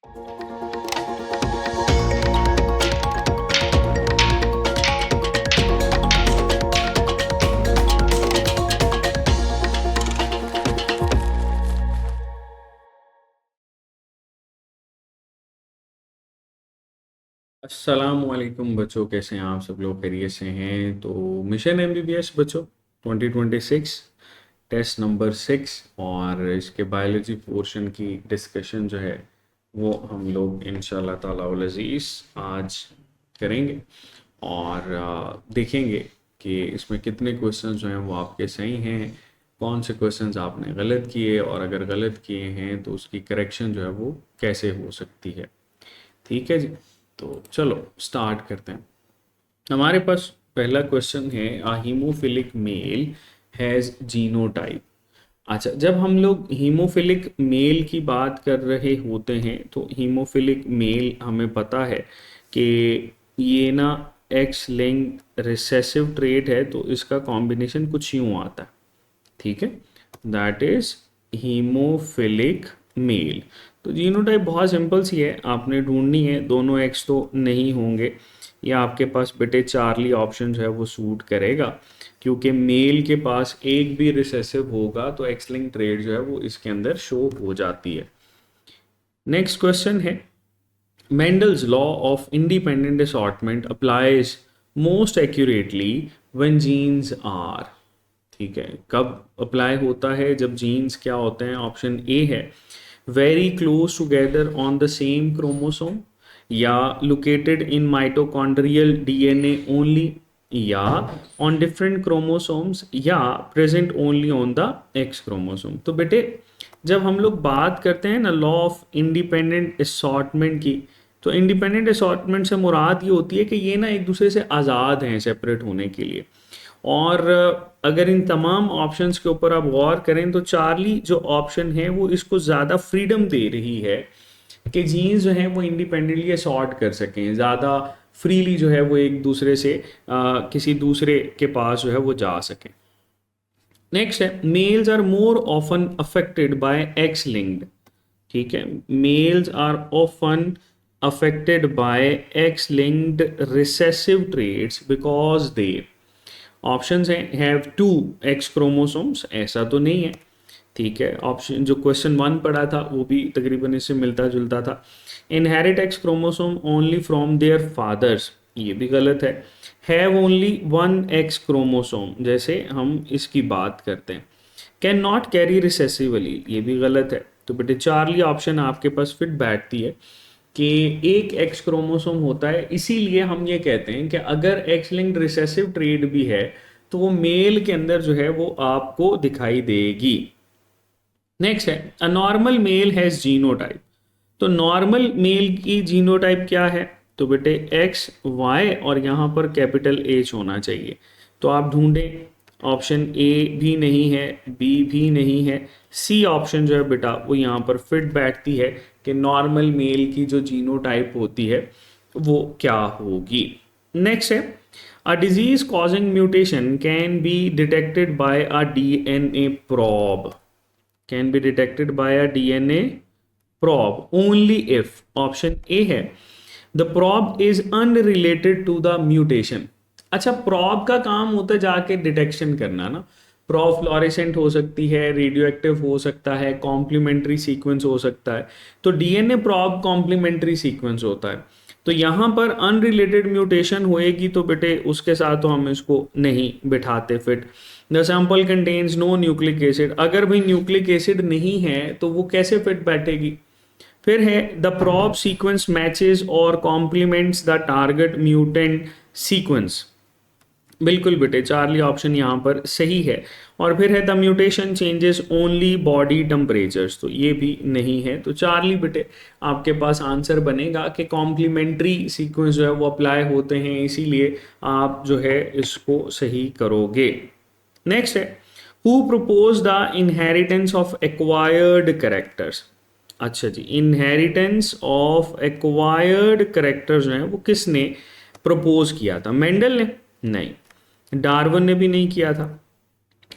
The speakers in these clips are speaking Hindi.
अस्सलामुअलैकुम बच्चों, कैसे हैं आप सब लोग? खैरियत से हैं? तो मिशन एमबीबीएस बच्चों 2026 टेस्ट नंबर 6 और इसके बायोलॉजी पोर्शन की डिस्कशन जो है वो हम लोग इंशाल्लाह ताला वल अज़ीज़ आज करेंगे और देखेंगे कि इसमें कितने क्वेश्चन जो हैं वो आपके सही हैं, कौन से क्वेश्चंस आपने गलत किए और अगर गलत किए हैं तो उसकी करेक्शन जो है वो कैसे हो सकती है। ठीक है जी, तो चलो स्टार्ट करते हैं। हमारे पास पहला क्वेश्चन है, अ हीमोफिलिक मेल हैज़ जीनोटाइप। अच्छा, जब हम लोग हीमोफिलिक मेल की बात कर रहे होते हैं तो हीमोफिलिक मेल हमें पता है कि ये ना एक्स लिंक्ड रिसेसिव ट्रेट है, तो इसका कॉम्बिनेशन कुछ यूँ आता है। ठीक है, दैट इज हीमोफिलिक मेल। तो जीनोटाइप बहुत सिंपल सी है, आपने ढूंढनी है। दोनों एक्स तो नहीं होंगे, या आपके पास बेटे चार्ली ऑप्शन जो है वो सूट करेगा, क्योंकि मेल के पास एक भी रिसेसिव होगा तो एक्स लिंक ट्रेड जो है वो इसके अंदर शो हो जाती है। नेक्स्ट क्वेश्चन है, Mendel's law of independent assortment applies most accurately when genes are। ठीक है, कब अप्लाई होता है? जब जीन्स क्या होते हैं? ऑप्शन ए है very close together on the same chromosome, या located in mitochondrial DNA only, या ऑन डिफरेंट क्रोमोसोम्स, या present only on the X chromosome. तो बेटे जब हम लोग बात करते हैं ना लॉ ऑफ इंडिपेंडेंट असॉर्टमेंट की, तो इंडिपेंडेंट असॉर्टमेंट से मुराद ये होती है कि ये ना एक दूसरे से आज़ाद हैं सेपरेट होने के लिए। और अगर इन तमाम ऑप्शंस के ऊपर आप गौर करें तो चार्ली जो ऑप्शन है वो इसको ज़्यादा फ्रीडम दे रही है कि जीन्स जो हैं वो इंडिपेंडेंटली असॉर्ट कर सकें, ज़्यादा फ्रीली जो है वो एक दूसरे से किसी दूसरे के पास जो है वो जा सकें। नेक्स्ट है, males are more often affected by X linked. ठीक है, males are often affected by X linked recessive traits because they, options हैं हैव टू एक्स क्रोमोसोम्स, ऐसा तो नहीं है। ठीक है, ऑप्शन जो क्वेश्चन 1 पढ़ा था वो भी तकरीबन इससे मिलता जुलता था। Inherit X chromosome only from their fathers, ये भी गलत है। Have only one X chromosome, जैसे हम इसकी बात करते हैं। कैन नॉट कैरी रिसेसिवली, ये भी गलत है। तो बेटे चार्ली ऑप्शन आपके पास फिट बैठती है कि एक एक्स क्रोमोसोम होता है, इसीलिए हम ये कहते हैं कि अगर एक्स लिंक्ड रिसेसिव ट्रेट भी है तो वो मेल के अंदर जो है वो आपको दिखाई देगी। नेक्स्ट है, a normal male has genotype. तो नॉर्मल मेल की जीनोटाइप क्या है? तो बेटे एक्स वाई और यहाँ पर कैपिटल एच होना चाहिए। तो आप ढूंढें, ऑप्शन ए भी नहीं है, बी भी नहीं है, सी ऑप्शन जो है बेटा वो यहाँ पर फिट बैठती है कि नॉर्मल मेल की जो जीनोटाइप होती है वो क्या होगी। नेक्स्ट है, a disease causing mutation can be detected by a DNA probe, can be detected by a DNA probe only if, option A है the probe is unrelated to the mutation. अच्छा, प्रॉब का काम होता है जाके डिटेक्शन करना ना। प्रॉब फ्लोरेसेंट हो सकती है, रेडियो एक्टिव हो सकता है, कॉम्प्लीमेंट्री सीक्वेंस हो सकता है। तो डीएनए प्रॉब कॉम्प्लीमेंट्री सीक्वेंस होता है। तो यहाँ पर अनरिलेटेड म्यूटेशन होएगी तो बेटे उसके साथ तो हम इसको नहीं बिठाते fit. The sample contains no nucleic acid, अगर भाई न्यूक्लिक एसिड नहीं है तो वो कैसे फिट बैठेगी? फिर है द प्रॉब सीक्वेंस मैचेस और complements the target mutant sequence, बिल्कुल बेटे चार्ली ऑप्शन यहाँ पर सही है। और फिर है the mutation changes only body temperatures, तो ये भी नहीं है। तो चार्ली बेटे आपके पास आंसर बनेगा कि कॉम्प्लीमेंट्री सीक्वेंस जो है वो अप्लाई होते हैं, इसीलिए आप जो है इसको सही करोगे। नेक्स्ट है, who propose the inheritance of acquired characters. अच्छा जी, इनहेरिटेंस ऑफ एक्वायर्ड करेक्टर्स जो है वो किसने प्रपोज किया था? मेंडल ने? नहीं। डार्विन ने भी नहीं किया था।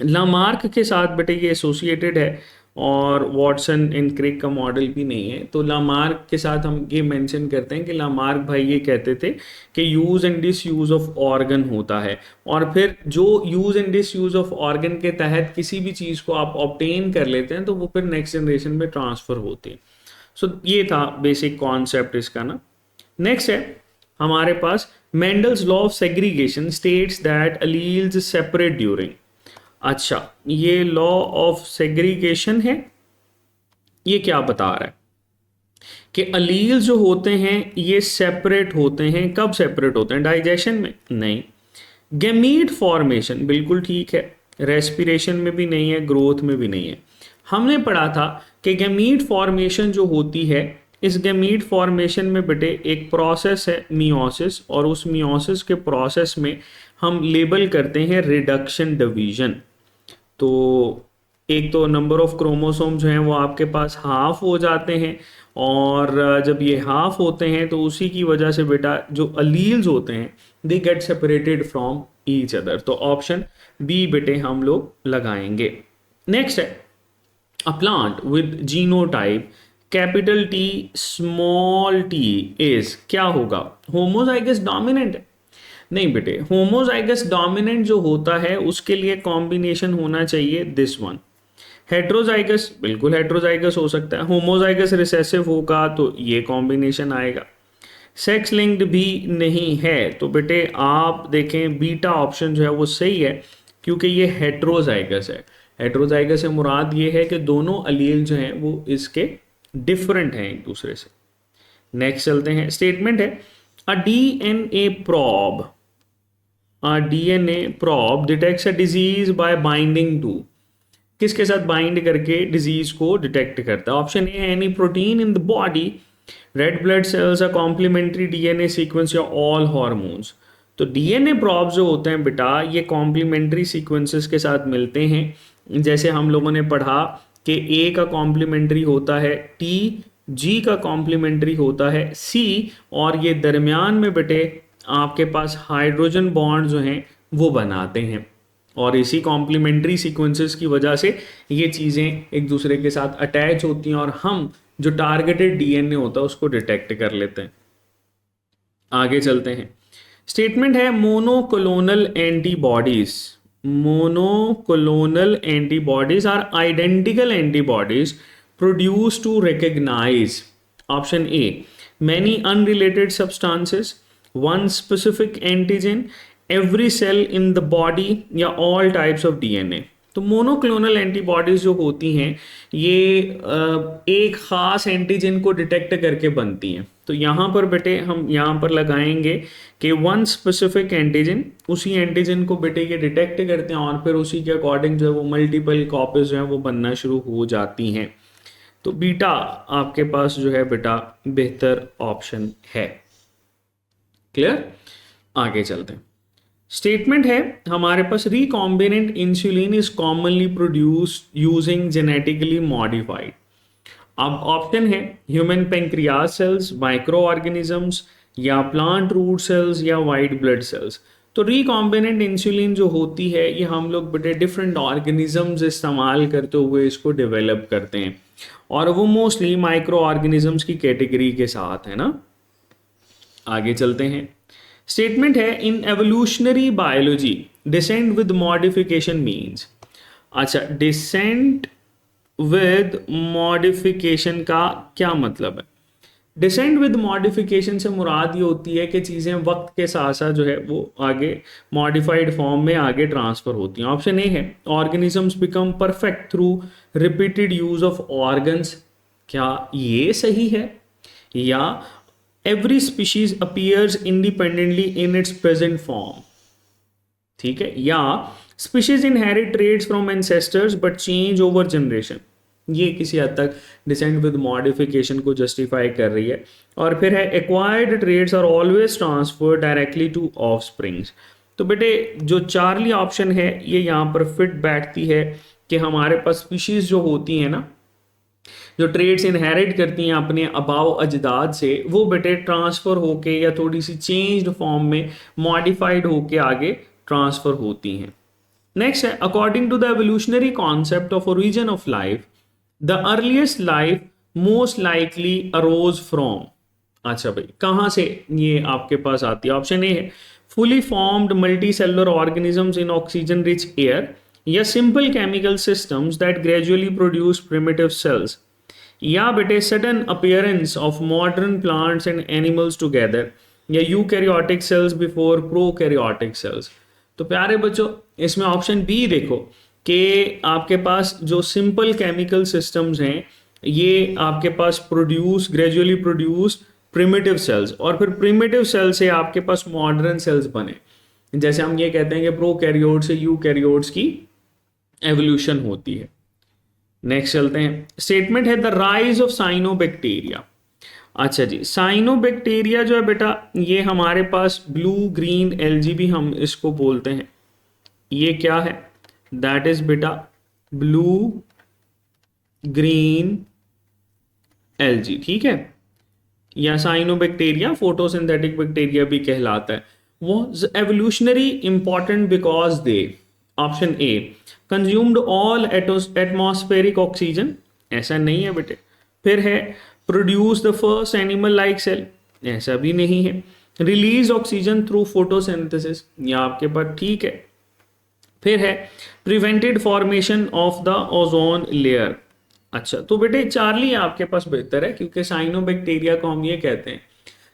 लामार्क के साथ बेटे ये एसोसिएटेड है और वॉटसन एंड क्रिक का मॉडल भी नहीं है। तो लामार्क के साथ हम ये मेंशन करते हैं कि लामार्क भाई ये कहते थे कि use and disuse of organ होता है, और फिर जो use and disuse of organ के तहत किसी भी चीज़ को आप ऑब्टेन कर लेते हैं तो वो फिर नेक्स्ट जनरेशन में ट्रांसफर होती है। सो ये था बेसिक कॉन्सेप्ट इसका ना। नेक्स्ट है हमारे पास Mendel's law of segregation states that alleles separate during. अच्छा, ये लॉ ऑफ सेग्रीगेशन है, ये क्या बता रहा है कि अलील जो होते हैं ये सेपरेट होते हैं। कब सेपरेट होते हैं? डाइजेशन में नहीं। गैमीट फॉर्मेशन बिल्कुल ठीक है, रेस्पिरेशन में भी नहीं है, ग्रोथ में भी नहीं है। हमने पढ़ा था कि गैमीट फॉर्मेशन जो होती है, इस गैमीट फॉर्मेशन में बेटे एक प्रोसेस है मियोसिस, और उस मियोसिस के प्रोसेस में हम लेबल करते हैं रिडक्शन डिवीजन। तो एक तो नंबर ऑफ क्रोमोसोम जो हैं वो आपके पास हाफ हो जाते हैं, और जब ये हाफ होते हैं तो उसी की वजह से बेटा जो अलील्स होते हैं they get separated from each other. तो ऑप्शन बी बेटे हम लोग लगाएंगे। नेक्स्ट है a plant with genotype capital T small T is, क्या होगा? होमोजाइगस डोमिनेंट है? नहीं बेटे, होमोजाइगस डोमिनेंट जो होता है उसके लिए कॉम्बिनेशन होना चाहिए दिस वन। हेट्रोजाइगस बिल्कुल हेट्रोजाइगस हो सकता है। होमोजाइगस रिसेसिव होगा तो ये कॉम्बिनेशन आएगा। सेक्स लिंक्ड भी नहीं है, तो बेटे आप देखें बीटा ऑप्शन जो है वो सही है, क्योंकि ये हेट्रोजाइगस है। हेट्रोजाइगस से मुराद ये है कि दोनों अलील जो हैं वो इसके डिफरेंट हैं एक दूसरे से। नेक्स्ट चलते हैं, स्टेटमेंट है a DNA probe detects a disease by binding to, किसके साथ बाइंड करके डिजीज को डिटेक्ट करता है? ऑप्शन ए है any protein in the body, red blood cells, a complementary DNA sequence, या ऑल हॉर्मोन्स। तो डीएनए प्रॉब्स जो होते हैं बेटा ये कॉम्प्लीमेंट्री सीक्वेंसेस के साथ मिलते हैं। जैसे हम लोगों ने पढ़ा कि ए का कॉम्प्लीमेंट्री होता है टी, जी का कॉम्प्लीमेंट्री होता है सी, और ये दरमियान में बेटे आपके पास हाइड्रोजन बॉन्ड जो हैं वो बनाते हैं, और इसी कॉम्प्लीमेंट्री सीक्वेंसेस की वजह से ये चीज़ें एक दूसरे के साथ अटैच होती हैं, और हम जो टारगेटेड डीएनए होता है उसको डिटेक्ट कर लेते हैं। आगे चलते हैं, स्टेटमेंट है monoclonal antibodies are identical antibodies produce to recognise. Option A many unrelated substances, one specific antigen, every cell in the body, या ऑल टाइप्स ऑफ डीएनए। तो मोनोक्लोनल एंटीबॉडीज जो होती हैं ये एक खास एंटीजन को डिटेक्ट करके बनती हैं। तो यहाँ पर बेटे हम यहाँ पर लगाएंगे कि वन स्पेसिफिक एंटीजन, उसी एंटीजन को बेटे ये डिटेक्ट करते हैं, और फिर उसी के अकॉर्डिंग जो है वो मल्टीपल कॉपीज जो है वो बनना शुरू हो जाती हैं। तो बीटा आपके पास जो है बेटा बेहतर ऑप्शन है। क्लियर? आगे चलते हैं, स्टेटमेंट है हमारे पास recombinant insulin is commonly produced using genetically modified. अब ऑप्शन है human pancreas cells, micro organisms, या प्लांट रूट सेल्स, या वाइट ब्लड सेल्स। तो रिकॉम्बिनेंट इंसुलिन जो होती है ये हम लोग बेटे डिफरेंट ऑर्गेनिजम्स इस्तेमाल करते हुए इसको डेवलप करते हैं, और वो मोस्टली माइक्रो ऑर्गेनिजम्स की कैटेगरी के साथ है ना। आगे चलते हैं, स्टेटमेंट है in evolutionary biology descent with modification means. अच्छा, डिसेंट विद मॉडिफिकेशन का क्या मतलब है? डिसेंट विद मॉडिफिकेशन से मुराद ये होती है कि चीज़ें वक्त के साथ साथ जो है वो आगे मॉडिफाइड फॉर्म में आगे ट्रांसफर होती हैं। ऑप्शन ए है organisms become perfect through repeated use of organs, क्या ये सही है? या every species appears independently in its present form, ठीक है? या species inherit traits from ancestors but change over generation, ये किसी हद तक descent with modification को justify कर रही है। और फिर है acquired traits are always transferred directly to offsprings। तो बेटे जो चार्ली ऑप्शन है ये यहाँ पर फिट बैठती है कि हमारे पास स्पीशीज जो होती है ना, जो ट्रेड्स इनहेरिट करती हैं अपने अबाव अजदाद से, वो बेटे ट्रांसफ़र होके या थोड़ी सी चेंज्ड फॉर्म में मॉडिफाइड होके आगे ट्रांसफ़र होती हैं। नेक्स्ट है according to the evolutionary concept of origin of life the earliest life most likely arose from. अच्छा भाई, कहाँ से ये आपके पास आती है? ऑप्शन ए है fully formed multi cellular organisms in oxygen rich air, या simple chemical systems that gradually produce primitive cells, या बेटे sudden appearance of modern plants and animals together, या eukaryotic cells before prokaryotic cells. तो प्यारे बच्चों, इसमें ऑप्शन बी देखो कि आपके पास जो सिंपल केमिकल सिस्टम्स हैं ये आपके पास ग्रेजुअली प्रोड्यूस प्रिमिटिव सेल्स, और फिर प्रिमिटिव सेल से आपके पास मॉडर्न सेल्स बने। जैसे हम ये कहते हैं कि प्रोकैरियोट से यूकैरियोट्स की एवोल्यूशन होती है। नेक्स्ट चलते हैं, स्टेटमेंट है द राइज ऑफ साइनोबैक्टीरिया। अच्छा जी, साइनोबैक्टीरिया जो है बेटा, ये हमारे पास ब्लू ग्रीन एलजी भी हम इसको बोलते हैं। ये क्या है? दैट इज बेटा ब्लू ग्रीन एलजी, ठीक है। या साइनोबैक्टीरिया फोटोसिंथेटिक बैक्टीरिया भी कहलाता है। वो evolutionary important because they, option A, consumed all atmospheric oxygen, ऐसा नहीं है बेटे। फिर है produce the first animal like cell, ऐसा भी नहीं है। रिलीज ऑक्सीजन थ्रू फोटोसिंथेसिस, या आपके पास ठीक है। फिर है prevented formation of the ozone layer. अच्छा, तो बेटे चार्ली आपके पास बेहतर है, क्योंकि साइनोबैक्टीरिया को हम ये कहते हैं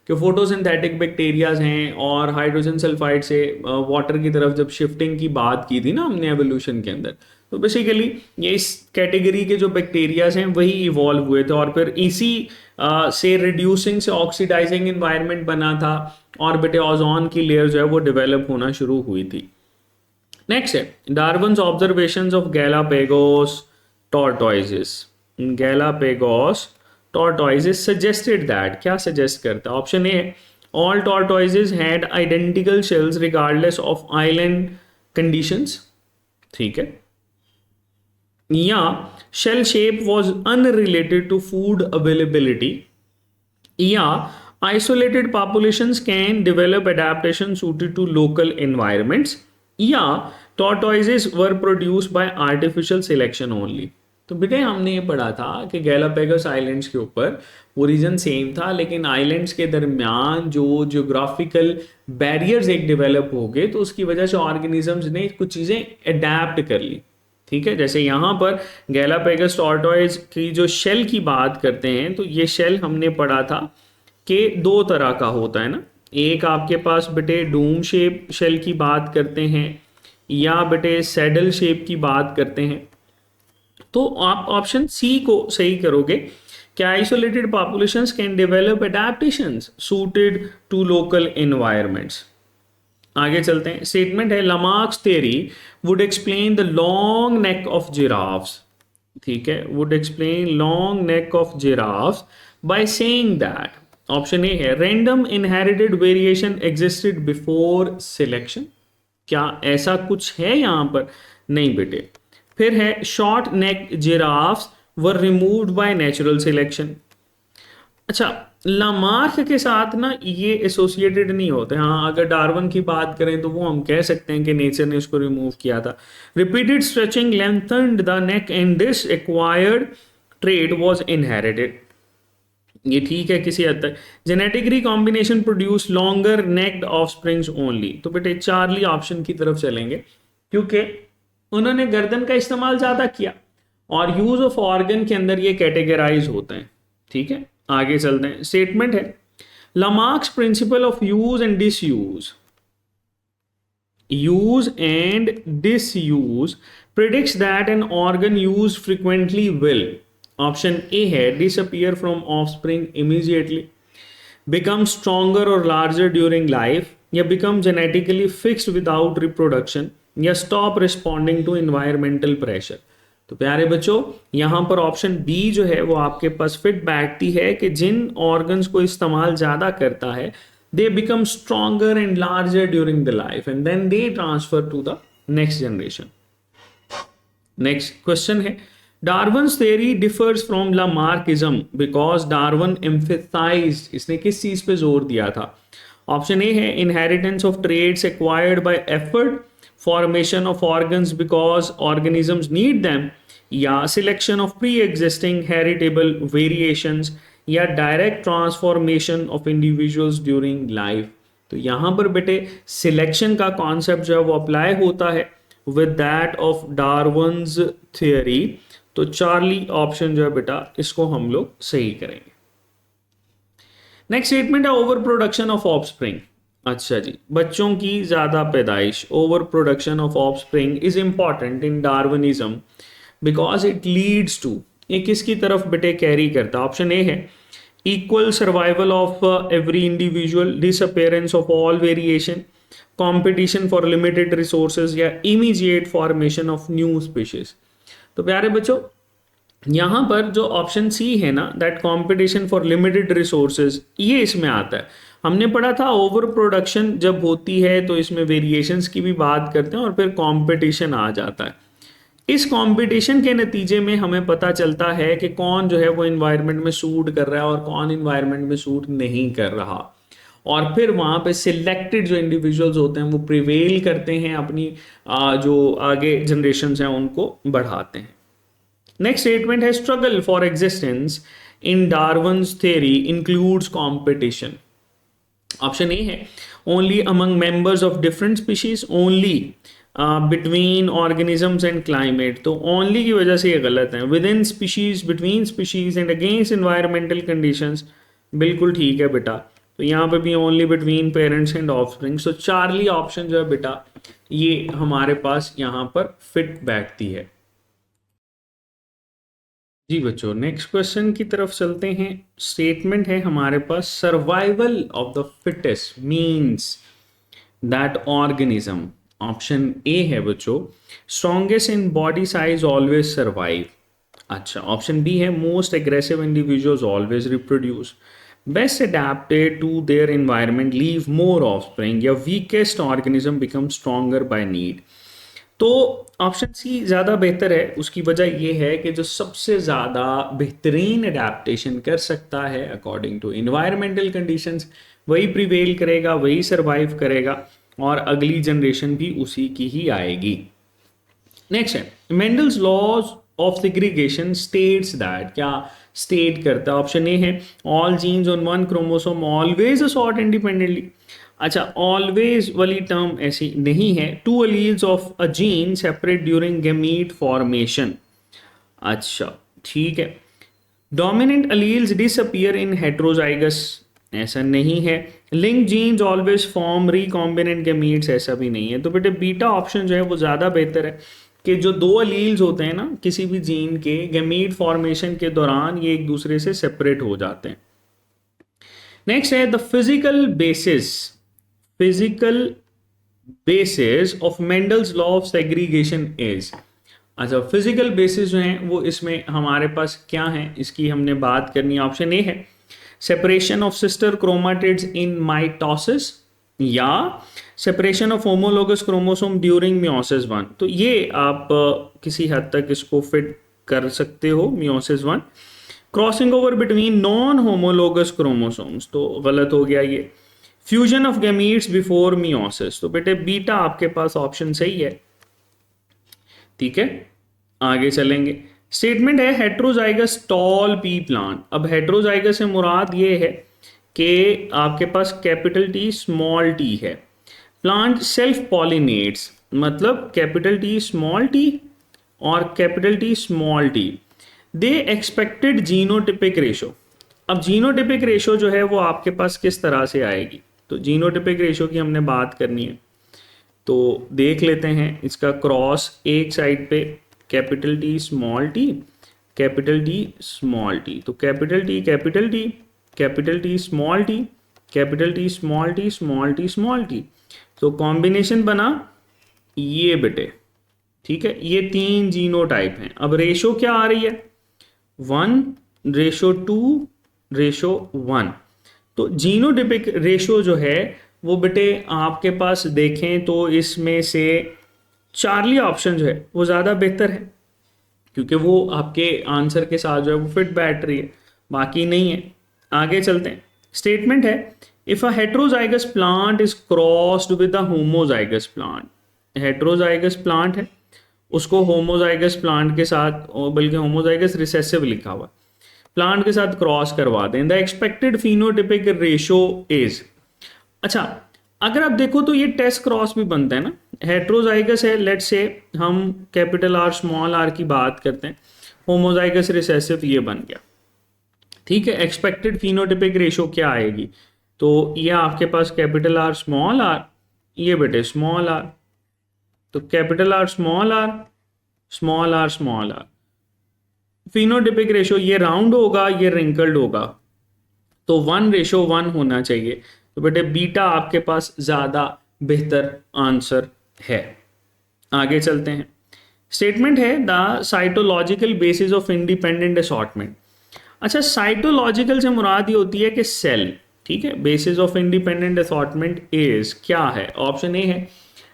कि फोटोसिंथेटिक बैक्टीरियाज हैं, और हाइड्रोजन सल्फाइड से वाटर की तरफ जब शिफ्टिंग की बात की थी ना हमने एवोल्यूशन के अंदर, तो बेसिकली ये इस कैटेगरी के जो बैक्टीरियाज हैं वही इवॉल्व हुए थे, और फिर इसी से रिड्यूसिंग से ऑक्सीडाइजिंग इन्वायरमेंट बना था, और बेटे ओजोन की लेयर जो है वो डेवलप होना शुरू हुई थी। नेक्स्ट है Darwin's observations of Galapagos tortoises. Galapagos tortoises suggested that, क्या सजेस्ट करता है? Option A, all tortoises had identical shells regardless of island conditions, ठीक है। या shell shape was unrelated to food availability, या isolated populations can develop adaptation suited to local environments, या tortoises were produced by artificial selection only। तो बेटे हमने ये पढ़ा था कि गैलापेगोस आइलैंड्स के ऊपर ओरिजिन सेम था, लेकिन आइलैंड्स के दरमियान जो जियोग्राफिकल बैरियर्स एक डेवलप हो गए, तो उसकी वजह से ऑर्गेनिजम्स ने कुछ चीज़ें अडेप्ट कर ली, ठीक है। जैसे यहाँ पर गैलापेगोस टॉर्टोइज की जो शेल की बात करते हैं, तो ये शेल हमने पढ़ा था कि दो तरह का होता है ना। एक आपके पास बेटे डूम शेप शेल की बात करते हैं, या बेटे सैडल शेप की बात करते हैं। तो आप ऑप्शन सी को सही करोगे कि isolated populations can develop adaptations suited to local environments. आगे चलते हैं, स्टेटमेंट है Lamarck's theory would explain the long neck of giraffes, ठीक है, would explain long neck of giraffes by saying that, option A है random inherited variation existed before selection. क्या ऐसा कुछ है यहां पर? नहीं बेटे। फिर है short neck giraffes were removed by natural selection. अच्छा, लामार्क के साथ ना ये एसोसिएटेड नहीं होते। हाँ, अगर डार्विन की बात करें तो वो हम कह सकते हैं कि नेचर ने उसको रिमूव किया था। Repeated stretching lengthened the neck and this acquired trait was inherited, ये ठीक है किसी हद तक। Genetic recombination produce longer necked offsprings only, तो बेटे चार्ली ऑप्शन की तरफ चलेंगे, क्योंकि उन्होंने गर्दन का इस्तेमाल ज्यादा किया, और यूज ऑफ ऑर्गन के अंदर ये कैटेगराइज होते हैं, ठीक है। आगे चलते हैं, स्टेटमेंट है Lamarck's principle of use and disuse, use and disuse predicts that an organ use frequently will, option A है disappear from offspring immediately, become stronger और लार्जर ड्यूरिंग लाइफ, या become genetically fixed without reproduction, या stop responding to environmental pressure. तो प्यारे बच्चों, यहां पर ऑप्शन बी जो है वो आपके पास फिट बैठती है कि जिन ऑर्गन्स को इस्तेमाल ज्यादा करता है they become stronger and larger during the life and then they transfer to the next generation. Next question है Darwin's theory differs from Lamarckism because Darwin emphasized, इसने किस चीज पे जोर दिया था? ऑप्शन ए है inheritance of traits acquired by effort, formation of organs because organisms need them, या selection of pre existing heritable variations, या direct transformation of individuals during life. तो यहाँ पर बेटे सिलेक्शन का कॉन्सेप्ट जो है वो अप्लाई होता है with that of Darwin's theory. तो चार्ली ऑप्शन जो है बेटा इसको हम लोग सही करेंगे। नेक्स्ट स्टेटमेंट है ओवर प्रोडक्शन ऑफ ऑफस्प्रिंग। अच्छा जी, बच्चों की ज्यादा पैदाइश, over production of offspring is important in Darwinism because it leads to, ये किसकी तरफ बेटे कैरी करता है? ऑप्शन ए है equal survival of every individual, disappearance of all variation, competition for limited resources, या immediate formation of new species. तो प्यारे बच्चों यहाँ पर जो ऑप्शन सी है ना, that competition for limited resources, ये इसमें आता है। हमने पढ़ा था ओवर प्रोडक्शन जब होती है तो इसमें वेरिएशंस की भी बात करते हैं और फिर कंपटीशन आ जाता है। इस कंपटीशन के नतीजे में हमें पता चलता है कि कौन जो है वो इन्वायरमेंट में सूट कर रहा है और कौन इन्वायरमेंट में सूट नहीं कर रहा, और फिर वहाँ पे सिलेक्टेड जो इंडिविजुअल्स होते हैं वो प्रिवेल करते हैं, अपनी जो आगे जनरेशन्स हैं उनको बढ़ाते हैं। नेक्स्ट स्टेटमेंट है struggle for existence in Darwin's theory includes competition. Option A है only among members of different species, only between organisms and climate. तो ओनली की वजह से ये गलत है। Within species, between species and against environmental conditions, बिल्कुल ठीक है बेटा। तो यहाँ पे भी only between parents and offspring. So Charlie option जो है बेटा ये हमारे पास यहाँ पर फिट बैठती है। जी बच्चों नेक्स्ट क्वेश्चन की तरफ चलते हैं। स्टेटमेंट है हमारे पास survival of the fittest means that organism. Option A है बच्चों strongest in body size always survive. अच्छा, ऑप्शन बी है most aggressive individuals always reproduce, best adapted to their environment live more offspring, या weakest organism become stronger by need. तो ऑप्शन सी ज़्यादा बेहतर है। उसकी वजह यह है कि जो सबसे ज़्यादा बेहतरीन अडेप्टेशन कर सकता है अकॉर्डिंग टू इन्वायरमेंटल कंडीशंस वही प्रिवेल करेगा, वही सरवाइव करेगा, और अगली जनरेशन भी उसी की ही आएगी। नेक्स्ट है Mendel's laws of segregation states that, क्या स्टेट करता है? ऑप्शन ए है all genes on one chromosome always assort independently. अच्छा, ऑलवेज वाली टर्म ऐसी नहीं है। Two alleles of a gene separate during gamete formation. अच्छा ठीक है। Dominant alleles disappear in heterozygous, ऐसा नहीं है। Link genes always form recombinant gametes, ऐसा भी नहीं है। तो बेटे बीटा ऑप्शन जो है वो ज़्यादा बेहतर है कि जो दो अलील्स होते हैं ना किसी भी जीन के, गैमीट फॉर्मेशन के दौरान ये एक दूसरे से सेपरेट हो जाते हैं। नेक्स्ट है the physical basis of Mendel's law of segregation is. अच्छा, फिजिकल बेसिस जो है वो इसमें हमारे पास क्या है इसकी हमने बात करनी है। ऑप्शन ए है separation of sister chromatids in mitosis, या separation of homologous chromosome during meiosis 1। तो ये आप किसी हद तक इसको फिट कर सकते हो, meiosis 1। Crossing over between non homologous chromosomes, तो गलत हो गया ये। Fusion of gametes before meiosis, तो बेटे बीटा आपके पास ऑप्शन सही है। ठीक है, आगे चलेंगे। स्टेटमेंट है हेट्रोजाइगस टॉल पी प्लांट। अब हेट्रोजाइगस से मुराद ये है कि आपके पास कैपिटल टी स्मॉल टी है। प्लांट सेल्फ पॉलिनेट्स, मतलब कैपिटल टी स्मॉल टी और कैपिटल टी स्मॉल टी, दे एक्सपेक्टेड जीनोटिपिक रेशो। अब जीनोटिपिक रेशो जो है वो आपके पास किस तरह से आएगी? तो जीनोटिपिक रेशो की हमने बात करनी है, तो देख लेते हैं इसका क्रॉस। एक साइड पे capital T small T, capital T small T, तो capital T capital T, capital T small T, capital T small T, small T small T, तो कॉम्बिनेशन बना ये बेटे। ठीक है, ये तीन जीनोटाइप हैं। अब रेशो क्या आ रही है? 1:2:1। तो जीनोटिपिक रेशो जो है वो बेटे आपके पास देखें तो इसमें से चार्ली ऑप्शन जो है वो ज़्यादा बेहतर है, क्योंकि वो आपके आंसर के साथ जो है वो फिट बैठ रही है, बाकी नहीं है। आगे चलते हैं। स्टेटमेंट है if a heterozygous plant is crossed with a homozygous plant. Heterozygous plant है उसको होमोजाइगस प्लांट के साथ, बल्कि होमोजाइगस रिसेसिव लिखा हुआ, प्लांट के साथ क्रॉस करवा दें, the expected phenotypic ratio is. अच्छा, अगर आप देखो तो ये टेस्ट क्रॉस भी बनता है ना, हेट्रोजाइगस है, लेट से हम कैपिटल आर स्मॉल आर की बात करते हैं, होमोजाइगस रिसेसिव ये बन गया, ठीक है। एक्सपेक्टेड फिनोटिपिक रेशो क्या आएगी, तो ये आपके पास कैपिटल आर स्मॉल आर, ये बेटे स्मॉल आर, तो capital R small R, small R small R, phenotypic ratio ये राउंड होगा, ये रिंकल्ड होगा, तो 1:1 होना चाहिए। तो बेटे बीटा आपके पास ज्यादा बेहतर आंसर है। आगे चलते हैं, स्टेटमेंट है the cytological basis of independent assortment. अच्छा, साइटोलॉजिकल से मुराद ये होती है कि सेल, ठीक है। Basis of independent assortment is क्या है, ऑप्शन ए है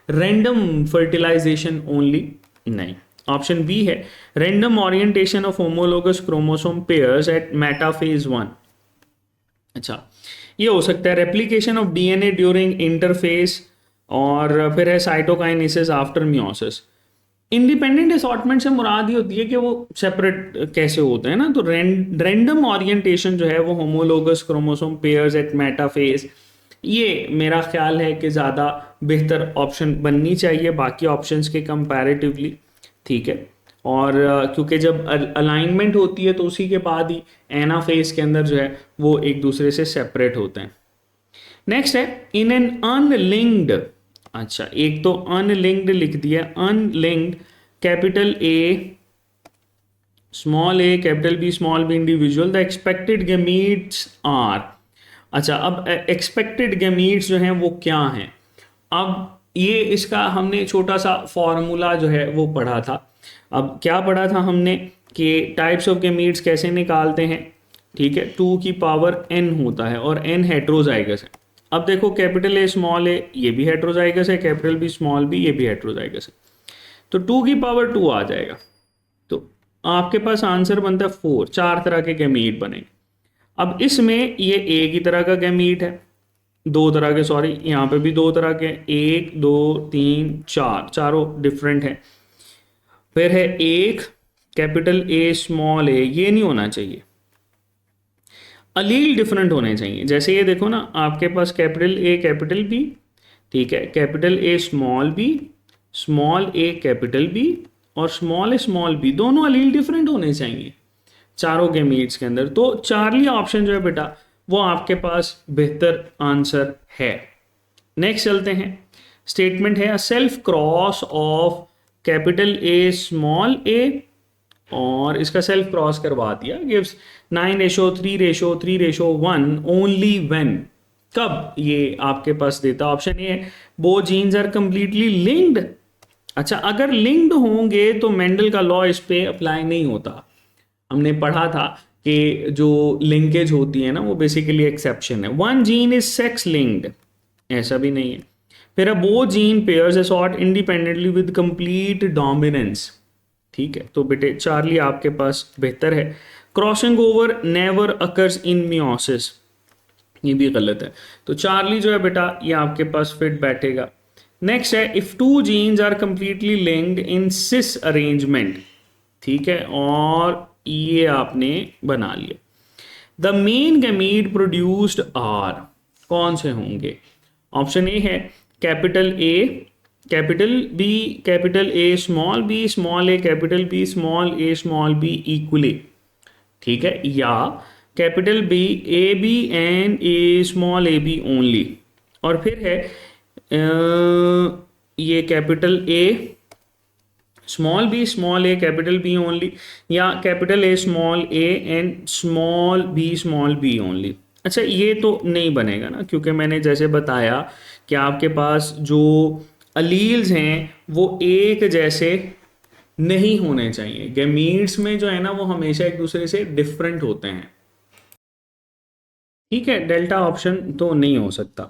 रैंडम फर्टिलाइजेशन ओनली, नहीं। ऑप्शन बी है random orientation of homologous chromosome pairs at metaphase 1। अच्छा, ये हो सकता है replication of DNA during interface, और फिर है cytokinesis after meiosis. Independent assortment से मुराद ही होती है कि वो सेपरेट कैसे होते हैं ना, तो रैंडम ओरिएंटेशन जो है वो homologous chromosome pairs at metaphase, ये मेरा ख्याल है कि ज़्यादा बेहतर ऑप्शन बननी चाहिए बाकी ऑप्शंस के कंपैरेटिवली, ठीक है। और क्योंकि जब अलाइनमेंट होती है तो उसी के बाद ही एनाफेज के अंदर जो है वो एक दूसरे से सेपरेट होते हैं। नेक्स्ट है इन एन अनलिंक्ड, अच्छा एक तो अनलिंक्ड लिख दिया, unlinked capital A small A capital B small B individual, the expected gametes are. अच्छा, अब एक्सपेक्टेड गैमीट्स जो हैं वो क्या हैं, अब ये इसका हमने छोटा सा फॉर्मूला जो है वो पढ़ा था। अब क्या पढ़ा था हमने कि टाइप्स ऑफ गैमीट्स कैसे निकालते हैं, ठीक है। 2 की पावर n होता है और n हेट्रोजाइगस है। अब देखो कैपिटल ए स्मॉल ए ये भी हेट्रोजाइगस है, कैपिटल बी स्मॉल बी ये भी हेट्रोजाइगस है, तो 2 की पावर 2 आ जाएगा, तो आपके पास आंसर बनता है 4, 4 तरह के गैमीट बनेंगे। अब इसमें ये एक ही तरह का गैमीट है, 2 तरह के, सॉरी यहाँ पे भी 2 तरह के, 1 2 3 4, चारों डिफरेंट है। फिर है एक कैपिटल ए स्मॉल ए, ये नहीं होना चाहिए, अलील डिफरेंट होने चाहिए। जैसे ये देखो ना, आपके पास कैपिटल ए कैपिटल बी, ठीक है, capital A small A capital B और स्मॉल बी, दोनों अलील डिफरेंट होने चाहिए चारों गैमीट्स के अंदर। तो चार्ली ऑप्शन जो है बेटा वो आपके पास बेहतर आंसर है। नेक्स्ट चलते हैं, स्टेटमेंट है self cross of capital A small A, और इसका सेल्फ क्रॉस करवा दिया, गिव्स 9:3:3:1 ओनली व्हेन, कब ये आपके पास देता, ऑप्शन ए है बो जीन्स आर कंप्लीटली लिंक्ड। अच्छा, अगर लिंक्ड होंगे तो मेंडल का लॉ इस पे अप्लाई नहीं होता, हमने पढ़ा था कि जो लिंकेज होती है ना वो बेसिकली एक्सेप्शन है। 1 जीन इज सेक्स लिंक्ड, ऐसा भी नहीं है। फिर अब वो gene pairs assort independently with complete dominance, ठीक है। तो बेटे चार्ली आपके पास बेहतर है। Crossing over never occurs in meiosis, ये भी गलत है, तो चार्ली जो है बेटा ये आपके पास फिट बैठेगा। नेक्स्ट है if 2 genes are completely linked in cis arrangement, ठीक है, और ये आपने बना लिया। The main gamete produced are, कौन से होंगे, ऑप्शन ए है capital A capital B capital A small A capital B small b equally, ठीक है, या capital B A B and A small a b only, और फिर है ये capital A small A capital B only, या capital A small a and small b only. अच्छा, ये तो नहीं बनेगा ना, क्योंकि मैंने जैसे बताया कि आपके पास जो अलील्स हैं वो एक जैसे नहीं होने चाहिए, गैमीट्स में जो है ना वो हमेशा एक दूसरे से डिफरेंट होते हैं, ठीक है। डेल्टा ऑप्शन तो नहीं हो सकता,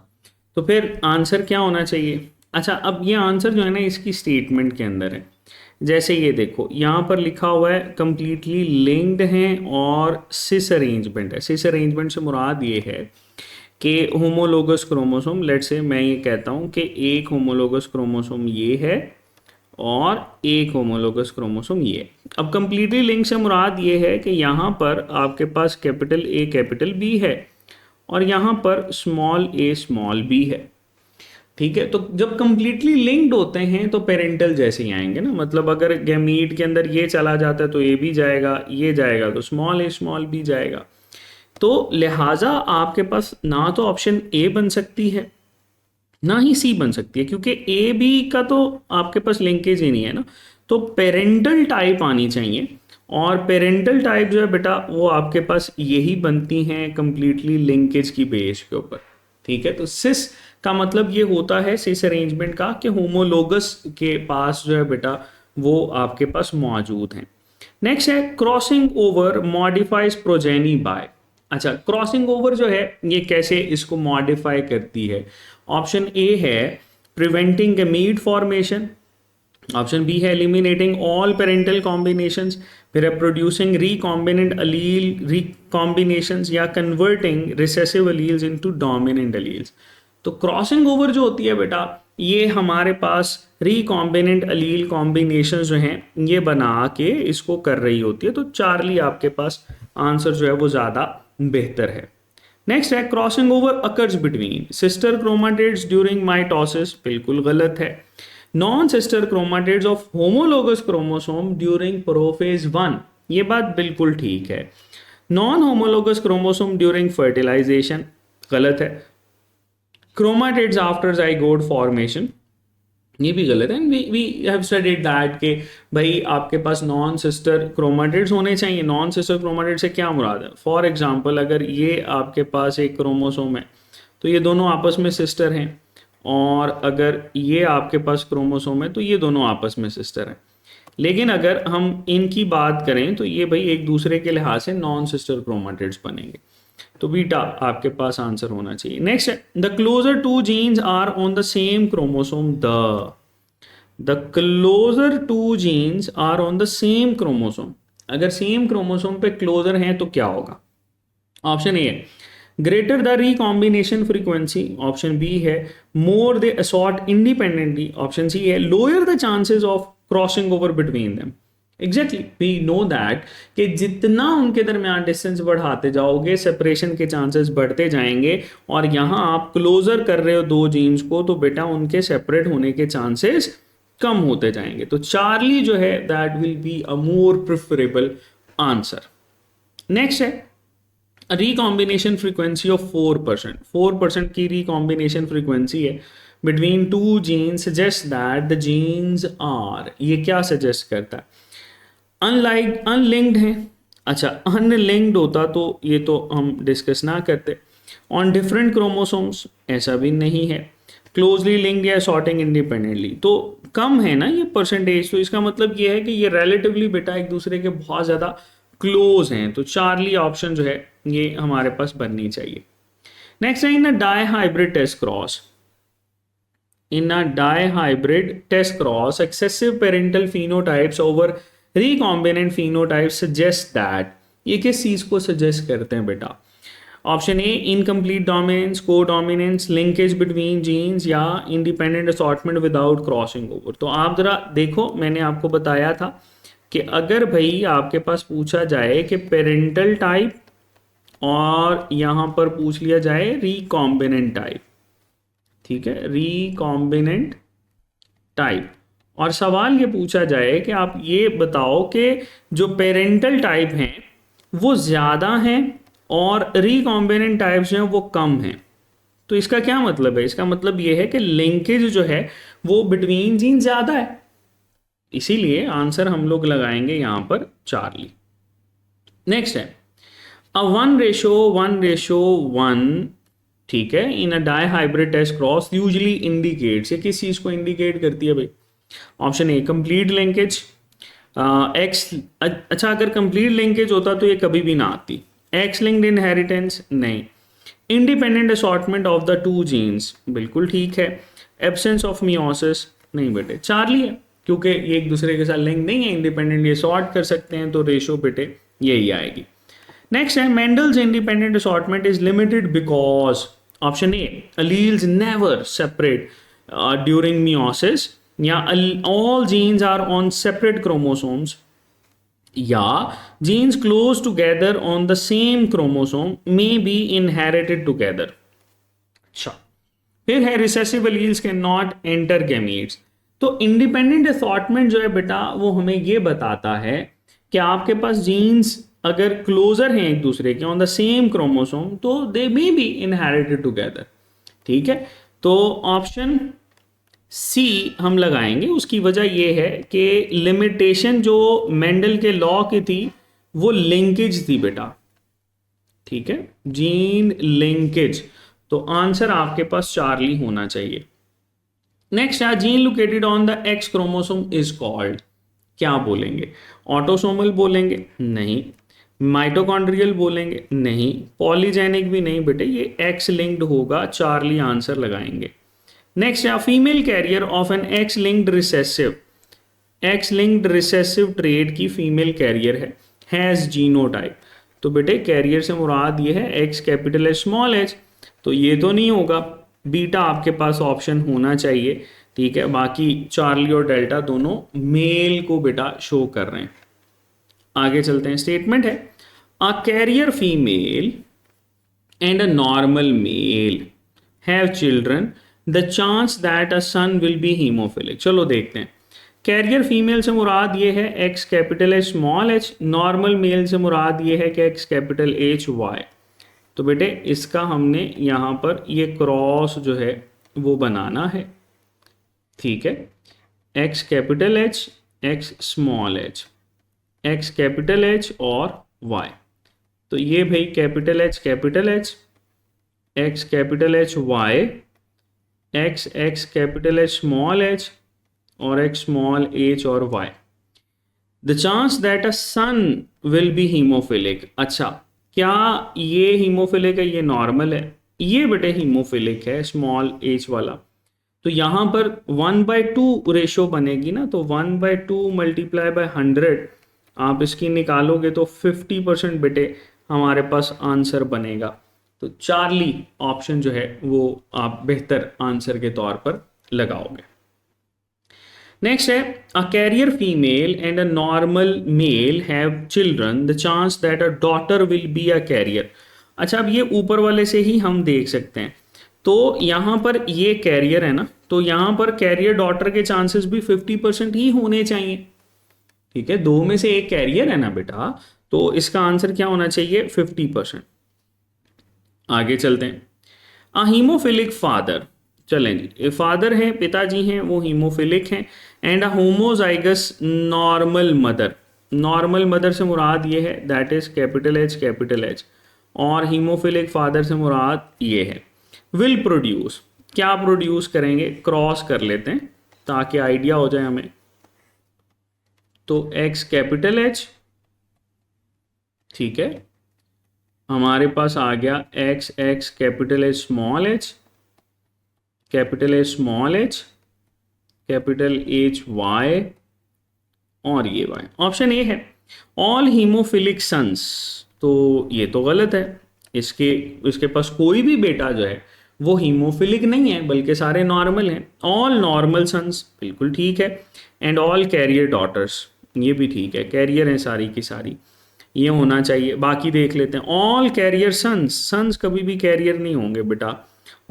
तो फिर आंसर क्या होना चाहिए। अच्छा, अब ये आंसर जो है ना इसकी स्टेटमेंट के अंदर है, जैसे ये देखो यहाँ पर लिखा हुआ है कंप्लीटली लिंक्ड हैं और सिस अरेंजमेंट है। सिस अरेंजमेंट से मुराद ये है कि होमोलोगस क्रोमोसोम, लेट से मैं ये कहता हूँ कि एक होमोलोगस क्रोमोसोम ये है और एक होमोलोगस क्रोमोसोम ये। अब कंप्लीटली लिंक से मुराद ये है कि यहाँ पर आपके पास कैपिटल ए कैपिटल बी है और यहाँ पर स्मॉल ए स्मॉल बी है। ठीक है, तो जब कंप्लीटली लिंक्ड होते हैं तो पेरेंटल जैसे ही आएंगे ना, मतलब अगर गैमीट के अंदर ये चला जाता है तो ए भी जाएगा, ये जाएगा तो स्मॉल ए स्मॉल बी जाएगा। तो लिहाजा आपके पास ना तो ऑप्शन ए बन सकती है ना ही सी बन सकती है, क्योंकि ए बी का तो आपके पास लिंकेज ही नहीं है ना। तो पेरेंटल टाइप आनी चाहिए, और पेरेंटल टाइप जो है बेटा वो आपके पास यही बनती हैं कंप्लीटली लिंकेज की बेस के ऊपर। ठीक है, तो सिस का मतलब ये होता है सिस अरेंजमेंट का कि होमोलोगस के पास जो है बेटा वो आपके पास मौजूद हैं। नेक्स्ट है crossing over modifies progeny by. अच्छा, क्रॉसिंग ओवर जो है ये कैसे इसको मॉडिफाई करती है? ऑप्शन ए है preventing gamete formation, option B है एलिमिनेटिंग ऑल पेरेंटल कॉम्बिनेशंस, फिर है प्रोड्यूसिंग रिकॉम्बिनेंट अलील रिकॉम्बिनेशंस, या converting recessive alleles into dominant alleles. तो क्रॉसिंग ओवर जो होती है बेटा ये हमारे पास रिकॉम्बिनेंट अलील कॉम्बिनेशन जो हैं ये बना के इसको कर रही होती है। तो चार्ली आपके पास आंसर जो है वो ज़्यादा बेहतर है। नेक्स्ट है crossing over occurs between sister chromatids during mitosis, बिल्कुल गलत है। Non sister chromatids of homologous chromosome during prophase 1, ये बात बिल्कुल ठीक है। Non homologous chromosome during fertilization, गलत है। क्रोमाटिड्स आफ्टर जाइगोट फॉर्मेशन, ये भी गलत है। वी हैव स्टडीड दैट कि भाई आपके पास नॉन सिस्टर क्रोमाटिड्स होने चाहिए। नॉन सिस्टर क्रोमाटिड से क्या मुराद है? फॉर एग्जांपल अगर ये आपके पास एक क्रोमोसोम है तो ये दोनों आपस में सिस्टर हैं, और अगर ये आपके पास क्रोमोसोम है तो ये दोनों आपस में सिस्टर हैं। लेकिन अगर हम इनकी बात करें तो ये भाई एक दूसरे के लिहाज से नॉन सिस्टर क्रोमाटिड्स बनेंगे। तो बीटा आपके पास आंसर होना चाहिए। नेक्स्ट है the closer two genes are on the same chromosome, the closer two genes are on the same chromosome. अगर सेम क्रोमोसोम पे क्लोजर हैं तो क्या होगा? ऑप्शन ए है greater the recombination frequency, option B है more they assort independently, option C है lower the chances of crossing over between them. Exactly we know that कि जितना उनके दरमियान डिस्टेंस बढ़ाते जाओगे सेपरेशन के चांसेस बढ़ते जाएंगे, और यहाँ आप क्लोजर कर रहे हो दो जीन्स को तो बेटा उनके सेपरेट होने के चांसेस कम होते जाएंगे। तो चार्ली जो है that will be a more preferable answer. Next है रिकॉम्बिनेशन फ्रीक्वेंसी ऑफ 4%, 4% की रिकॉम्बिनेशन फ्रीक्वेंसी है between two genes suggest that the genes are, ये क्या सजेस्ट करता है? अनलाइक अनलिंक्ड है। अच्छा, अनलिंक्ड होता तो ये तो हम डिस्कस ना करते। ऑन डिफरेंट क्रोमोसोम्स, ऐसा भी नहीं है। क्लोजली लिंक्ड या सॉर्टिंग इंडिपेंडेंटली, तो कम है ना ये परसेंटेज, तो इसका मतलब ये है कि ये रिलेटिवली बेटा एक दूसरे के बहुत ज़्यादा क्लोज हैं। तो चार्ली ऑप्शन जो है ये हमारे पास बननी चाहिए। नेक्स्ट है in a die hybrid test cross, in a dihybrid test cross excessive parental phenotypes over recombinant phenotypes suggest that, ये किस चीज को सजेस्ट करते हैं बेटा? ऑप्शन ए इनकम्प्लीट डोमिनेंस, को डोमिनेंस, लिंकेज बिटवीन जीन्स, या independent assortment without crossing over. तो आप जरा देखो, मैंने आपको बताया था कि अगर भाई आपके पास पूछा जाए कि पेरेंटल टाइप और यहां पर पूछ लिया जाए रिकॉम्बिनेंट टाइप, ठीक है, रिकॉम्बिनेंट टाइप, और सवाल ये पूछा जाए कि आप ये बताओ कि जो पेरेंटल टाइप हैं वो ज़्यादा हैं और रिकॉम्बिनेंट टाइप्स जो हैं वो कम हैं, तो इसका क्या मतलब है? इसका मतलब ये है कि लिंकेज जो है वो बिटवीन जीन ज़्यादा है, इसीलिए आंसर हम लोग लगाएंगे यहाँ पर चार्ली। नेक्स्ट है अ 1:1:1, ठीक है, in a die hybrid test cross usually indicates, ये किस चीज को इंडिकेट करती है भाई? Option A complete linkage, X, अच्छा अगर कंप्लीट लिंकेज होता तो ये कभी भी ना आती। एक्स लिंक्ड इनहेरिटेंस नहीं। Independent assortment of the two genes, बिल्कुल ठीक है। एब्सेंस ऑफ मियोसिस नहीं बेटे, चार्ली है, क्योंकि ये एक दूसरे के साथ लिंक नहीं है, इंडिपेंडेंट ये सॉर्ट कर सकते हैं, तो रेशो बेटे यही आएगी। नेक्स्ट है Mendel's independent assortment is limited because, option A alleles never separate during meiosis, या all genes are on separate chromosomes, या genes close together on the same chromosome may be inherited together. अच्छा, फिर है recessive alleles can not enter gametes. तो इंडिपेंडेंट असॉर्टमेंट जो है बेटा वो हमें ये बताता है कि आपके पास जीन्स अगर क्लोजर हैं एक दूसरे के ऑन द सेम क्रोमोसोम तो दे मे बी इनहेरिटेड टुगेदर। ठीक है, तो ऑप्शन सी हम लगाएंगे। उसकी वजह यह है कि लिमिटेशन जो मेंडल के लॉ की थी वो लिंकेज थी बेटा। ठीक है, जीन लिंकेज, तो आंसर आपके पास चार्ली होना चाहिए। नेक्स्ट है gene located on the X chromosome is called, क्या बोलेंगे? ऑटोसोमल बोलेंगे? नहीं। माइटोकॉन्ड्रियल बोलेंगे? नहीं। पॉलीजेनिक भी नहीं बेटे, ये एक्स लिंक्ड होगा, चार्ली आंसर लगाएंगे। नेक्स्ट है female carrier of an X linked recessive, X linked recessive trait की फीमेल कैरियर है, हैज जीनोटाइप। तो बेटे कैरियर से मुराद ये है X capital H small h, तो ये तो नहीं होगा, बीटा आपके पास ऑप्शन होना चाहिए। ठीक है, बाकी चार्ली और डेल्टा दोनों मेल को बेटा शो कर रहे हैं। आगे चलते हैं, स्टेटमेंट है a carrier female and a normal male have children, the chance that a son will be haemophilic. चलो देखते हैं, कैरियर फीमेल से मुराद ये है X capital H small H, normal male से मुराद ये है कि एक्स कैपिटल एच वाई। तो बेटे इसका हमने यहाँ पर ये क्रॉस जो है वो बनाना है। ठीक है, X capital H, X small h, X capital H और वाई। तो ये भाई capital H, X capital H Y, X capital H small H और एक्स स्मॉल एच और Y. The chance that a son will be hemophilic. अच्छा, क्या ये हीमोफिलिक है? ये नॉर्मल है, ये बेटे हीमोफिलिक है स्मॉल एच वाला। तो यहां पर 1/2 रेशो बनेगी ना, तो 1/2 मल्टीप्लाई बाय 100 आप इसकी निकालोगे तो 50% बेटे हमारे पास आंसर बनेगा। तो चार्ली ऑप्शन जो है वो आप बेहतर आंसर के तौर पर लगाओगे। नेक्स्ट है a carrier female and a normal male have children, the chance that a daughter will be a carrier. अच्छा, अब ये ऊपर वाले से ही हम देख सकते हैं, तो यहाँ पर ये कैरियर है ना, तो यहाँ पर कैरियर डॉटर के चांसेस भी 50% ही होने चाहिए। ठीक है, दो में से एक कैरियर है ना बेटा, तो इसका आंसर क्या होना चाहिए? 50%। आगे चलते हैं, अ हीमोफिलिक फादर, चलें जी, ये फादर है, पिताजी हैं वो हीमोफिलिक हैं, and a homozygous normal mother, normal mother से मुराद ये है दैट इज कैपिटल एच, और हीमोफिलिक फादर से मुराद ये है। विल प्रोड्यूस, क्या प्रोड्यूस करेंगे? क्रॉस कर लेते हैं ताकि आइडिया हो जाए हमें। तो एक्स कैपिटल एच, ठीक है, हमारे पास आ गया X capital H small H, capital H small H, capital H Y और ये वाई। ऑप्शन ए है ऑल हीमोफिलिक सन्स, तो ये तो गलत है, इसके इसके पास कोई भी बेटा जो है वो हीमोफिलिक नहीं है बल्कि सारे नॉर्मल हैं। ऑल नॉर्मल सन्स बिल्कुल ठीक है, एंड ऑल कैरियर डॉटर्स ये भी ठीक है, कैरियर हैं सारी की सारी, ये होना चाहिए। बाकी देख लेते हैं, ऑल कैरियर सन्स, सन्स कभी भी कैरियर नहीं होंगे बेटा।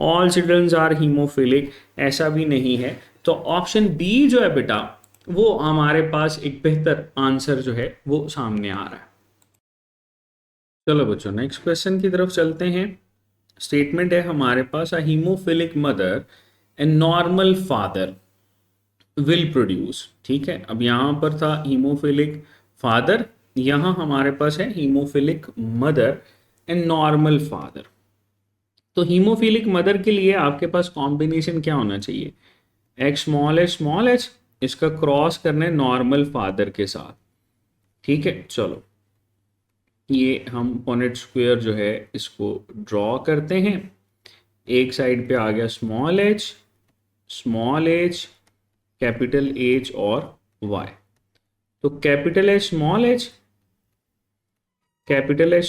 ऑल चिल्ड्रंस आर हीमोफिलिक, ऐसा भी नहीं है। तो ऑप्शन बी जो है बेटा वो हमारे पास एक बेहतर आंसर जो है वो सामने आ रहा है। चलो बच्चों नेक्स्ट क्वेश्चन की तरफ चलते हैं। स्टेटमेंट है हमारे पास, a haemophilic mother and normal father will produce. ठीक है, अब यहाँ पर था हीमोफिलिक फादर, यहाँ हमारे पास है hemophilic mother and normal father. तो हीमोफिलिक मदर के लिए आपके पास कॉम्बिनेशन क्या होना चाहिए? एक्स स्मॉल एच, इसका क्रॉस करना है नॉर्मल फादर के साथ। ठीक है, चलो ये हम पॉनेट स्क्वायर जो है इसको ड्रॉ करते हैं। एक साइड पे आ गया स्मॉल एच, कैपिटल एच और वाई। तो capital H small H, capital H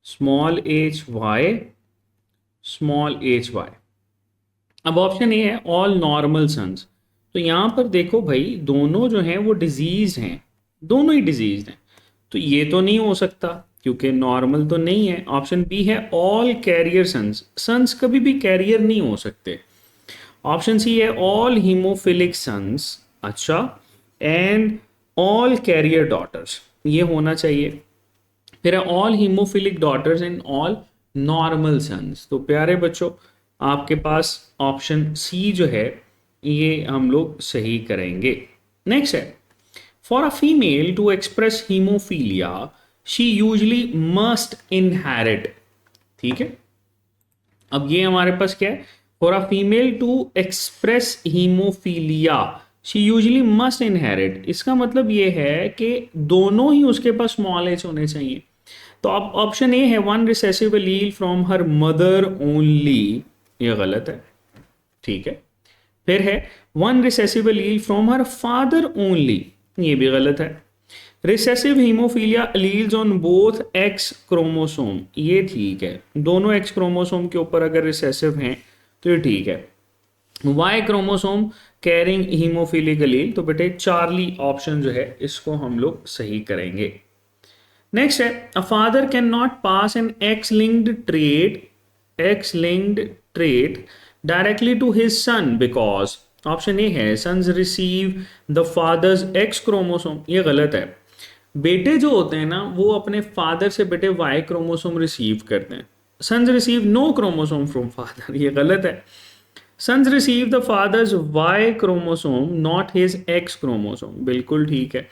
small H Y, small H Y. अब ऑप्शन ए है ऑल नॉर्मल सन्स। तो यहाँ पर देखो भाई, दोनों जो हैं वो डिजीज हैं, दोनों ही डिजीज हैं, तो ये तो नहीं हो सकता क्योंकि नॉर्मल तो नहीं है। ऑप्शन बी है ऑल कैरियर सन्स, सन्स कभी भी कैरियर नहीं हो सकते। ऑप्शन सी है ऑल हीमोफिलिक सन्स, अच्छा, एंड ऑल कैरियर डॉटर्स, ये होना चाहिए। फिर है all hemophilic daughters and all normal sons. तो प्यारे बच्चों, आपके पास ऑप्शन सी जो है ये हम लोग सही करेंगे। नेक्स्ट है, for a female to express hemophilia she usually must inherit. ठीक है, अब ये हमारे पास क्या है, for a female to express hemophilia she usually must inherit, इसका मतलब ये है कि दोनों ही उसके पास स्मॉल एच होने चाहिए। तो अब ऑप्शन ए है one recessive allele from her mother only, ये गलत है। ठीक है, फिर है one recessive allele from her father only, ये भी गलत है। Recessive haemophilia alleles on both X chromosome, ये ठीक है, दोनों एक्स क्रोमोसोम के ऊपर अगर रिसेसिव हैं तो ये ठीक है। Y chromosome carrying hemophilic allele, तो बेटे चार्ली ऑप्शन जो है इसको हम लोग सही करेंगे। नेक्स्ट है, a father can not pass an X linked trait directly to his son because, option A है sons receive the father's X chromosome, ये गलत है। बेटे जो होते हैं ना वो अपने फादर से बेटे वाई क्रोमोसोम रिसीव करते हैं, sons receive no chromosome from father, ये गलत है। Sons receive the father's Y chromosome not his X chromosome, बिल्कुल ठीक है।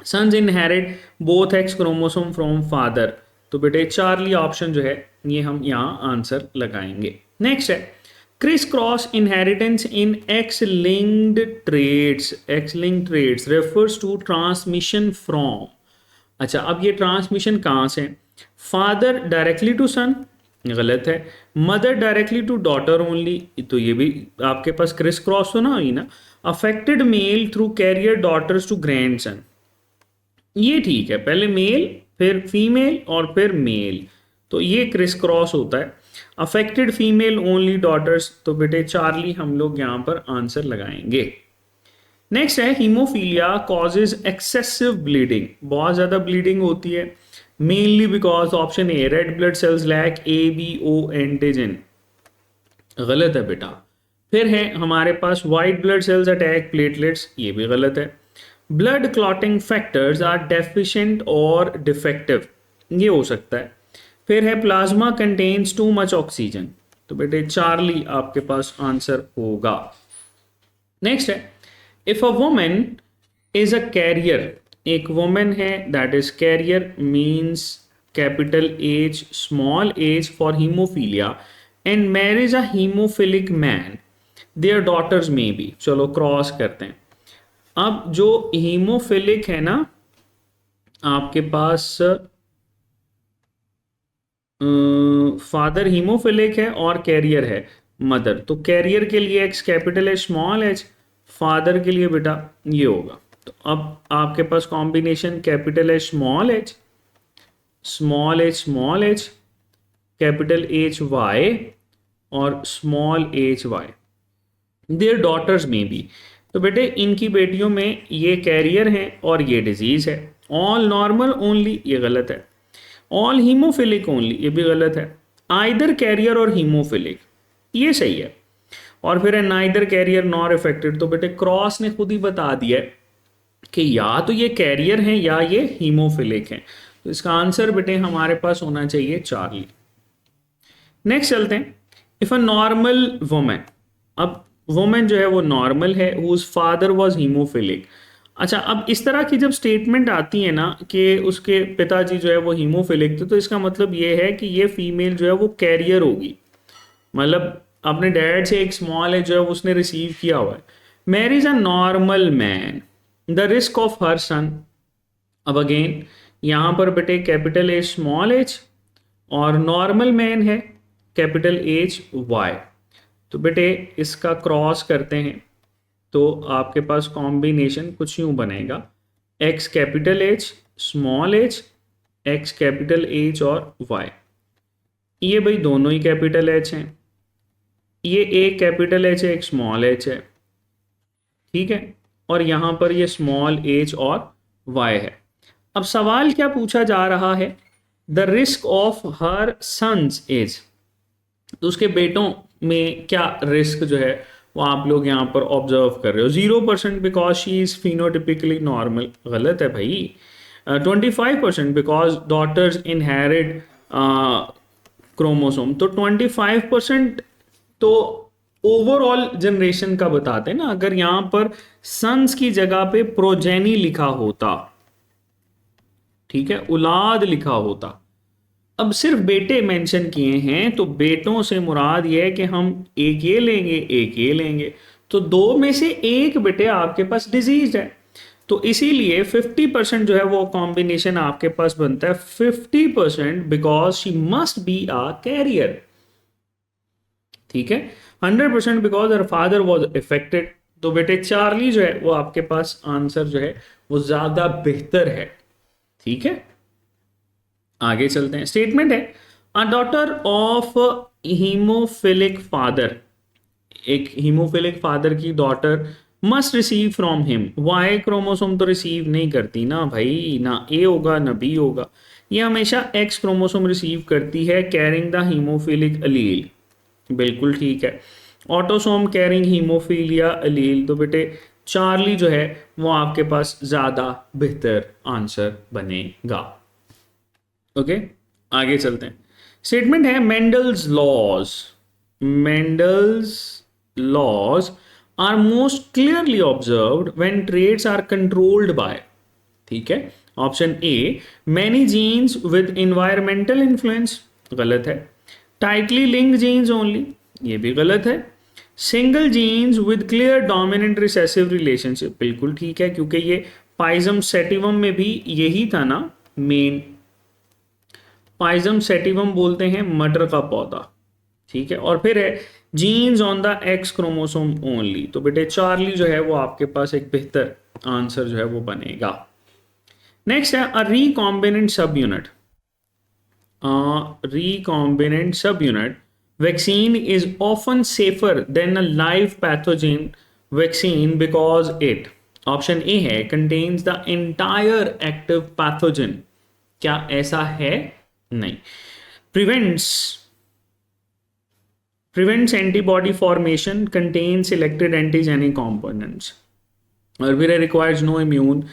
Sons inherit both X chromosome from father, तो बेटे चार्ली ऑप्शन जो है ये हम यहाँ आंसर लगाएंगे। नेक्स्ट है, criss cross inheritance in X linked traits, X linked traits refers to transmission from, अच्छा अब ये ट्रांसमिशन कहाँ से, फादर डायरेक्टली टू सन, गलत है। Mother directly to daughter only, तो ये भी आपके पास क्रिस क्रॉस तो ना हुई ना। Affected male through carrier daughters to grandson, ये ठीक है, पहले मेल फिर फीमेल और फिर मेल, तो ये क्रिस क्रॉस होता है। अफेक्टेड फीमेल ओनली डॉटर्स, तो बेटे चार्ली हम लोग यहां पर आंसर लगाएंगे। नेक्स्ट है, हीमोफीलिया कॉजेज एक्सेसिव ब्लीडिंग, बहुत ज्यादा ब्लीडिंग होती है, mainly because option A red blood cells lack ABO antigen, गलत है बेटा। फिर है हमारे पास white blood cells attack platelets, ये भी गलत है। Blood clotting factors are deficient और डिफेक्टिव, ये हो सकता है। फिर है plasma contains too much oxygen, तो बेटे चार्ली आपके पास आंसर होगा। नेक्स्ट है, if a woman is a carrier, एक वुमन है that is carrier means capital H small h for hemophilia and marries a hemophilic man, their daughters may be, चलो क्रॉस करते हैं। अब जो हीमोफिलिक है ना आपके पास, फादर हीमोफिलिक है और कैरियर है मदर, तो कैरियर के लिए एक्स कैपिटल है स्मॉल एच, फादर के लिए बेटा ये होगा। तो अब आपके पास कॉम्बिनेशन कैपिटल है small H small H capital H Y और small H Y, their daughters में भी, तो बेटे इनकी बेटियों में ये कैरियर है और ये डिजीज है। ऑल नॉर्मल ओनली, ये गलत है। ऑल हीमोफिलिक ओनली, ये भी गलत है। आइदर कैरियर और हीमोफिलिक, ये सही है। और फिर है नाइदर कैरियर नॉर इफेक्टेड, तो बेटे क्रॉस ने खुद ही बता दिया है कि या तो ये कैरियर है या ये हीमोफिलिक है, तो इसका आंसर बेटे हमारे पास होना चाहिए चार्ली। नेक्स्ट चलते हैं, इफ अ नॉर्मल वुमेन, अब वुमेन जो है वो नॉर्मल है हुज फादर वाज हीमोफिलिक, अच्छा अब इस तरह की जब स्टेटमेंट आती है ना कि उसके पिताजी जो है वो हीमोफिलिक थे, तो इसका मतलब ये है कि ये फीमेल जो है वो कैरियर होगी, मतलब अपने डैड से एक स्मॉल है जो है उसने रिसीव किया हुआ है। Marriage a normal man the risk of her son, अब अगेन यहाँ पर बेटे कैपिटल ए स्मॉल एच और नॉर्मल मैन है कैपिटल एच वाई, तो बेटे इसका क्रॉस करते हैं तो आपके पास कॉम्बिनेशन कुछ यूं बनेगा, x capital H small h X capital H और वाई, ये भाई दोनों ही कैपिटल एच हैं, ये एक कैपिटल एच है, एक स्मॉल एच है, ठीक है, और यहां पर ये स्मॉल एच और वाई है। अब सवाल क्या पूछा जा रहा है, the risk of her sons is, तो उसके बेटों में क्या रिस्क जो है वो आप लोग यहाँ पर ऑब्जर्व कर रहे हो। 0% because she is phenotypically normal, गलत है भाई। 25% बिकॉज डॉटर्स इनहेरिट क्रोमोसोम, तो 25% तो ओवरऑल जनरेशन का बताते हैं ना। अगर यहां पर सन्स की जगह पे प्रोजेनी लिखा होता, ठीक है, औलाद लिखा होता, अब सिर्फ बेटे मेंशन किए हैं, तो बेटों से मुराद ये है कि हम एक ये लेंगे, एक ये लेंगे, तो दो में से एक बेटे आपके पास डिजीज है, तो इसीलिए 50% जो है वो कॉम्बिनेशन आपके पास बनता है। 50% because she must be a carrier, ठीक है। 100% because her father was affected, तो बेटे चार्ली जो है वो आपके पास आंसर जो है वो ज्यादा बेहतर है, ठीक है। आगे चलते हैं। स्टेटमेंट है, a daughter of hemophilic father, एक हीमोफिलिक फादर की daughter must receive from him, Y chromosome तो रिसीव नहीं करती ना भाई, ना ए होगा ना बी होगा, ये हमेशा एक्स क्रोमोसोम रिसीव करती है, कैरिंग द हीमोफिलिक अलील, बिल्कुल ठीक है। ऑटोसोम कैरिंग हीमोफीलिया अलील, तो बेटे चार्ली जो है वो आपके पास ज्यादा बेहतर आंसर बनेगा। ओके, आगे चलते हैं। स्टेटमेंट है, Mendel's laws, Mendel's laws are most clearly observed when traits are controlled by, ठीक है। Option A, many genes with environmental influence, गलत है। टाइटली लिंक्ड जीन्स ओनली, ये भी गलत है। Single genes with clear dominant recessive relationship, बिल्कुल ठीक है, क्योंकि ये पाइजम सेटिवम में भी यही था ना मेन। पाइजम सेटिवम बोलते हैं मटर का पौधा, ठीक है। और फिर है genes on the X chromosome only, तो बेटे चार्ली जो है वो आपके पास एक बेहतर आंसर जो है वो बनेगा। नेक्स्ट है, a recombinant subunit, recombinant subunit vaccine is often safer than a live pathogen vaccine because it, option A है, contains the entire active pathogen, क्या ऐसा है? नहीं। prevents prevents antibody formation, contains selected antigenic components, और फिर रिक्वायर्स नो इम्यून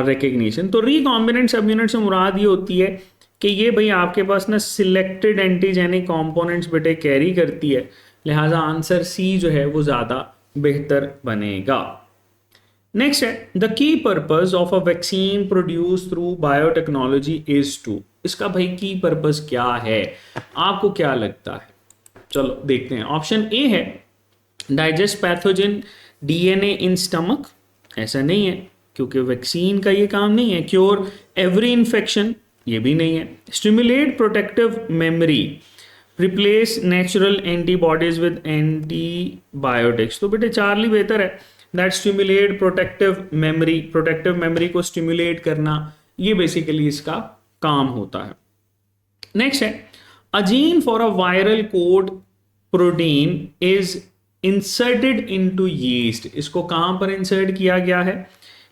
रिकग्निशन। तो रिकॉम्बिनेंट सब यूनिट से मुराद ये होती है कि ये भाई आपके पास ना सिलेक्टेड एंटीजेनिक कंपोनेंट्स बेटे कैरी करती है, लिहाजा आंसर सी जो है वो ज़्यादा बेहतर बनेगा। नेक्स्ट है, the key purpose of a vaccine produce through biotechnology is to, इसका भाई की पर्पज क्या है, आपको क्या लगता है? चलो देखते हैं। ऑप्शन ए है, digest pathogen DNA in stomach, ऐसा नहीं है क्योंकि वैक्सीन का ये काम नहीं है। क्योर एवरी इन्फेक्शन, ये भी नहीं है। Stimulate protective memory, replace natural antibodies with antibiotics, तो बेटे चार्ली बेहतर है। That stimulate protective memory, protective memory को स्टिमुलेट करना, ये बेसिकली इसका काम होता है। नेक्स्ट है, a gene for a viral code protein is inserted into yeast, इसको कहां पर इंसर्ट किया गया है?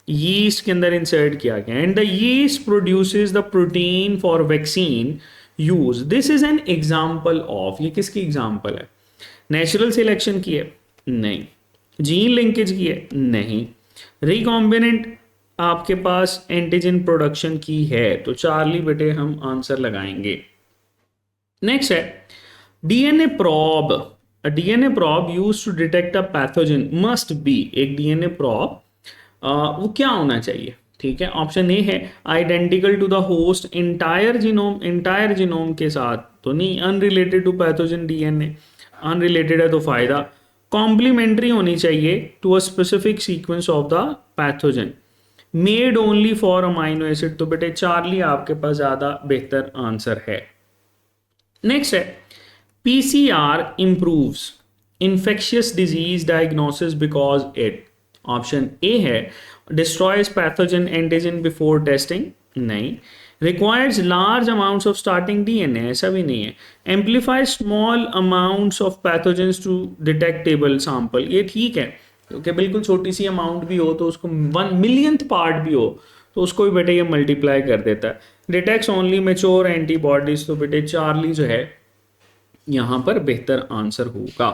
यीस्ट के अंदर इंसर्ट किया गया। And the yeast produces the protein for vaccine use, this is an example of, ये किसकी एग्जाम्पल है? नेचुरल सिलेक्शन की है? नहीं। जीन लिंकेज की है? नहीं। रिकॉम्बिनेंट आपके पास एंटीजन प्रोडक्शन की है, तो चार्ली बेटे हम आंसर लगाएंगे। नेक्स्ट है, DNA probe, a DNA probe use to detect a pathogen must be, एक डीएनए प्रॉब वो क्या होना चाहिए? ठीक है, ऑप्शन ए है identical to the host entire genome, entire genome के साथ तो नहीं, unrelated to pathogen DNA, unrelated है तो फायदा। कॉम्प्लीमेंट्री होनी चाहिए to a specific sequence of the pathogen, made only for amino acid, तो बेटे चार्ली आपके पास ज्यादा बेहतर आंसर है। नेक्स्ट है, PCR improves infectious disease diagnosis because it, option A है destroys pathogen antigen before testing, नहीं। Requires large amounts of starting DNA, ऐसा भी नहीं है। Amplify small amounts of pathogens to detectable sample, ये ठीक है, क्योंकि बिल्कुल छोटी सी अमाउंट भी हो तो उसको 1 मिलियंथ पार्ट भी हो तो उसको भी बेटे ये मल्टीप्लाई कर देता है। डिटेक्ट्स ओनली मेच्योर एंटीबॉडीज, तो बेटे चार्ली जो है यहां पर बेहतर आंसर होगा।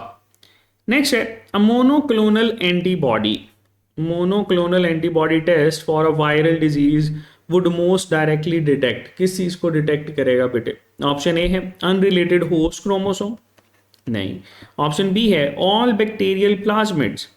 नेक्स्ट है a monoclonal antibody. Monoclonal antibody test for a viral disease would most directly detect, किस चीज को डिटेक्ट करेगा बेटे? ऑप्शन ए है अनरिलेटेड होस्ट क्रोमोसोम, नहीं। ऑप्शन बी है ऑल बैक्टीरियल प्लाज्मिड्स,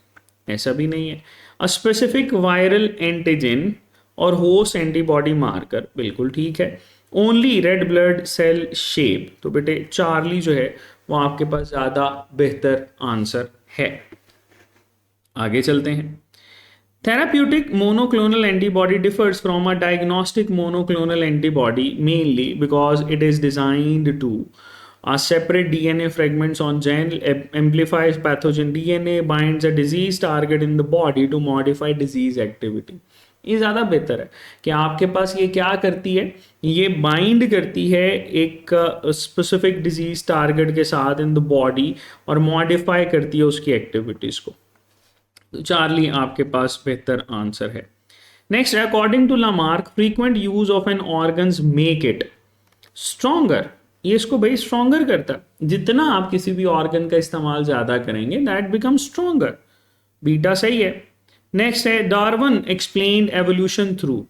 ऐसा भी नहीं है। अ स्पेसिफिक वायरल एंटीजन और होस्ट एंटीबॉडी मार्कर, बिल्कुल ठीक है। Only red blood cell shape, तो बेटे चार्ली जो है वो आपके पास ज्यादा बेहतर आंसर है। आगे चलते हैं। Therapeutic monoclonal antibody differs from a diagnostic monoclonal antibody mainly because it is designed to separate DNA fragments on gene, amplifies pathogen DNA, binds a disease target in the body to modify disease activity। ये ज़्यादा बेहतर है कि आपके पास ये क्या करती है, ये बाइंड करती है एक स्पेसिफिक डिजीज टारगेट के साथ इन द बॉडी और मॉडिफाई करती है उसकी एक्टिविटीज़ को। तो चार्ली आपके पास बेहतर आंसर है। Next, according to Lamarck frequent use of an organs make it stronger, ये इसको भाई स्ट्रॉन्गर करता है। जितना आप किसी भी ऑर्गन का इस्तेमाल ज्यादा करेंगे दैट बिकम स्ट्रॉन्गर, बीटा सही है। नेक्स्ट है डार्विन एक्सप्लेन्ड एवोल्यूशन थ्रू,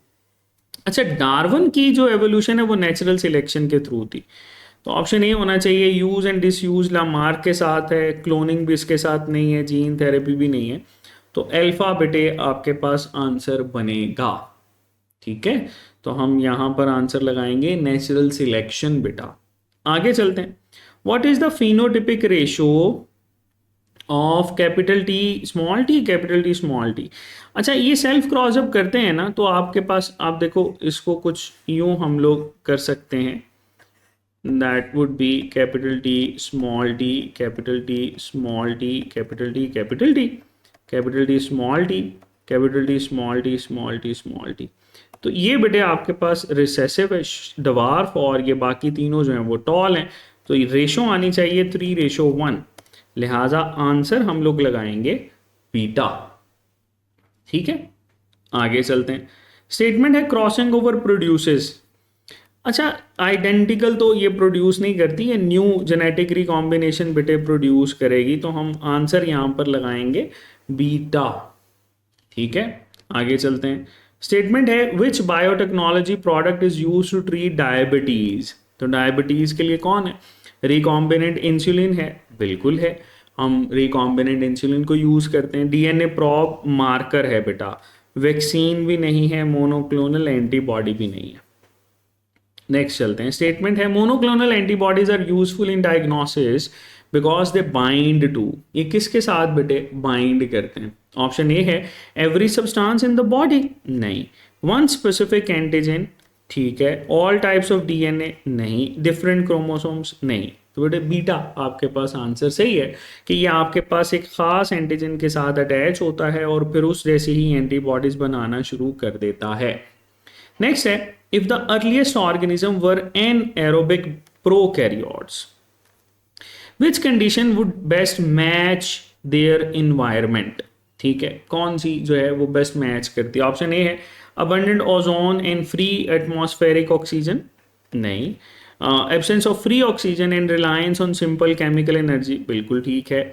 अच्छा डार्विन की जो एवोल्यूशन है वो नेचुरल सिलेक्शन के थ्रू थी, तो ऑप्शन ए होना चाहिए। यूज एंड डिसयूज लामार्क के साथ है, क्लोनिंग भी इसके साथ नहीं है, जीन थेरेपी भी नहीं है, तो अल्फा बेटे आपके पास आंसर बनेगा। ठीक है, तो हम यहां पर आंसर लगाएंगे नेचुरल सिलेक्शन बेटा। आगे चलते हैं। What is the phenotypic ratio of capital T small T, capital T small T? अच्छा ये सेल्फ क्रॉसअप करते हैं ना, तो आपके पास आप देखो इसको कुछ यूं हम लोग कर सकते हैं, that would be capital T small T, capital T small T, capital T capital T, capital T small T, capital T small T, small T small T. तो ये बेटे आपके पास रिसेसिव है डवार्फ, और ये बाकी तीनों जो हैं वो टॉल हैं, तो ये रेशो आनी चाहिए 3:1, लिहाजा आंसर हम लोग लगाएंगे बीटा। ठीक है, आगे चलते हैं। स्टेटमेंट है क्रॉसिंग ओवर प्रोड्यूसेस, अच्छा आइडेंटिकल तो ये प्रोड्यूस नहीं करती, ये न्यू जेनेटिक रिकॉम्बिनेशन बेटे प्रोड्यूस करेगी, तो हम आंसर यहां पर लगाएंगे बीटा। ठीक है, आगे चलते हैं। स्टेटमेंट है which biotechnology product is use to treat diabetes, तो डायबिटीज के लिए कौन है? रिकॉम्बिनेंट इंसुलिन है, बिल्कुल है, हम रिकॉम्बिनेंट इंसुलिन को यूज करते हैं। डीएनए प्रॉब मार्कर है बेटा, वैक्सीन भी नहीं है, मोनोक्लोनल एंटीबॉडी भी नहीं है। नेक्स्ट चलते हैं। स्टेटमेंट है monoclonal antibodies are useful in diagnosis because they bind to, ये किसके साथ बेटे बाइंड करते हैं? ऑप्शन ए है every substance in the body, नहीं। वन स्पेसिफिक एंटीजन, ठीक है। ऑल टाइप्स ऑफ डीएनए, नहीं। डिफरेंट क्रोमोसोम्स, नहीं। तो बेटे बीटा आपके पास आंसर सही है कि ये आपके पास एक खास एंटीजन के साथ अटैच होता है और फिर उस जैसे ही एंटीबॉडीज बनाना शुरू कर देता है। नेक्स्ट है if the earliest organism were anaerobic prokaryotes which condition would best match their environment, ठीक है, कौन सी जो है वो बेस्ट मैच करती है? ऑप्शन ए है abundant ozone and free atmospheric oxygen, नहीं। Absence of free oxygen and reliance on simple chemical energy, बिल्कुल ठीक है।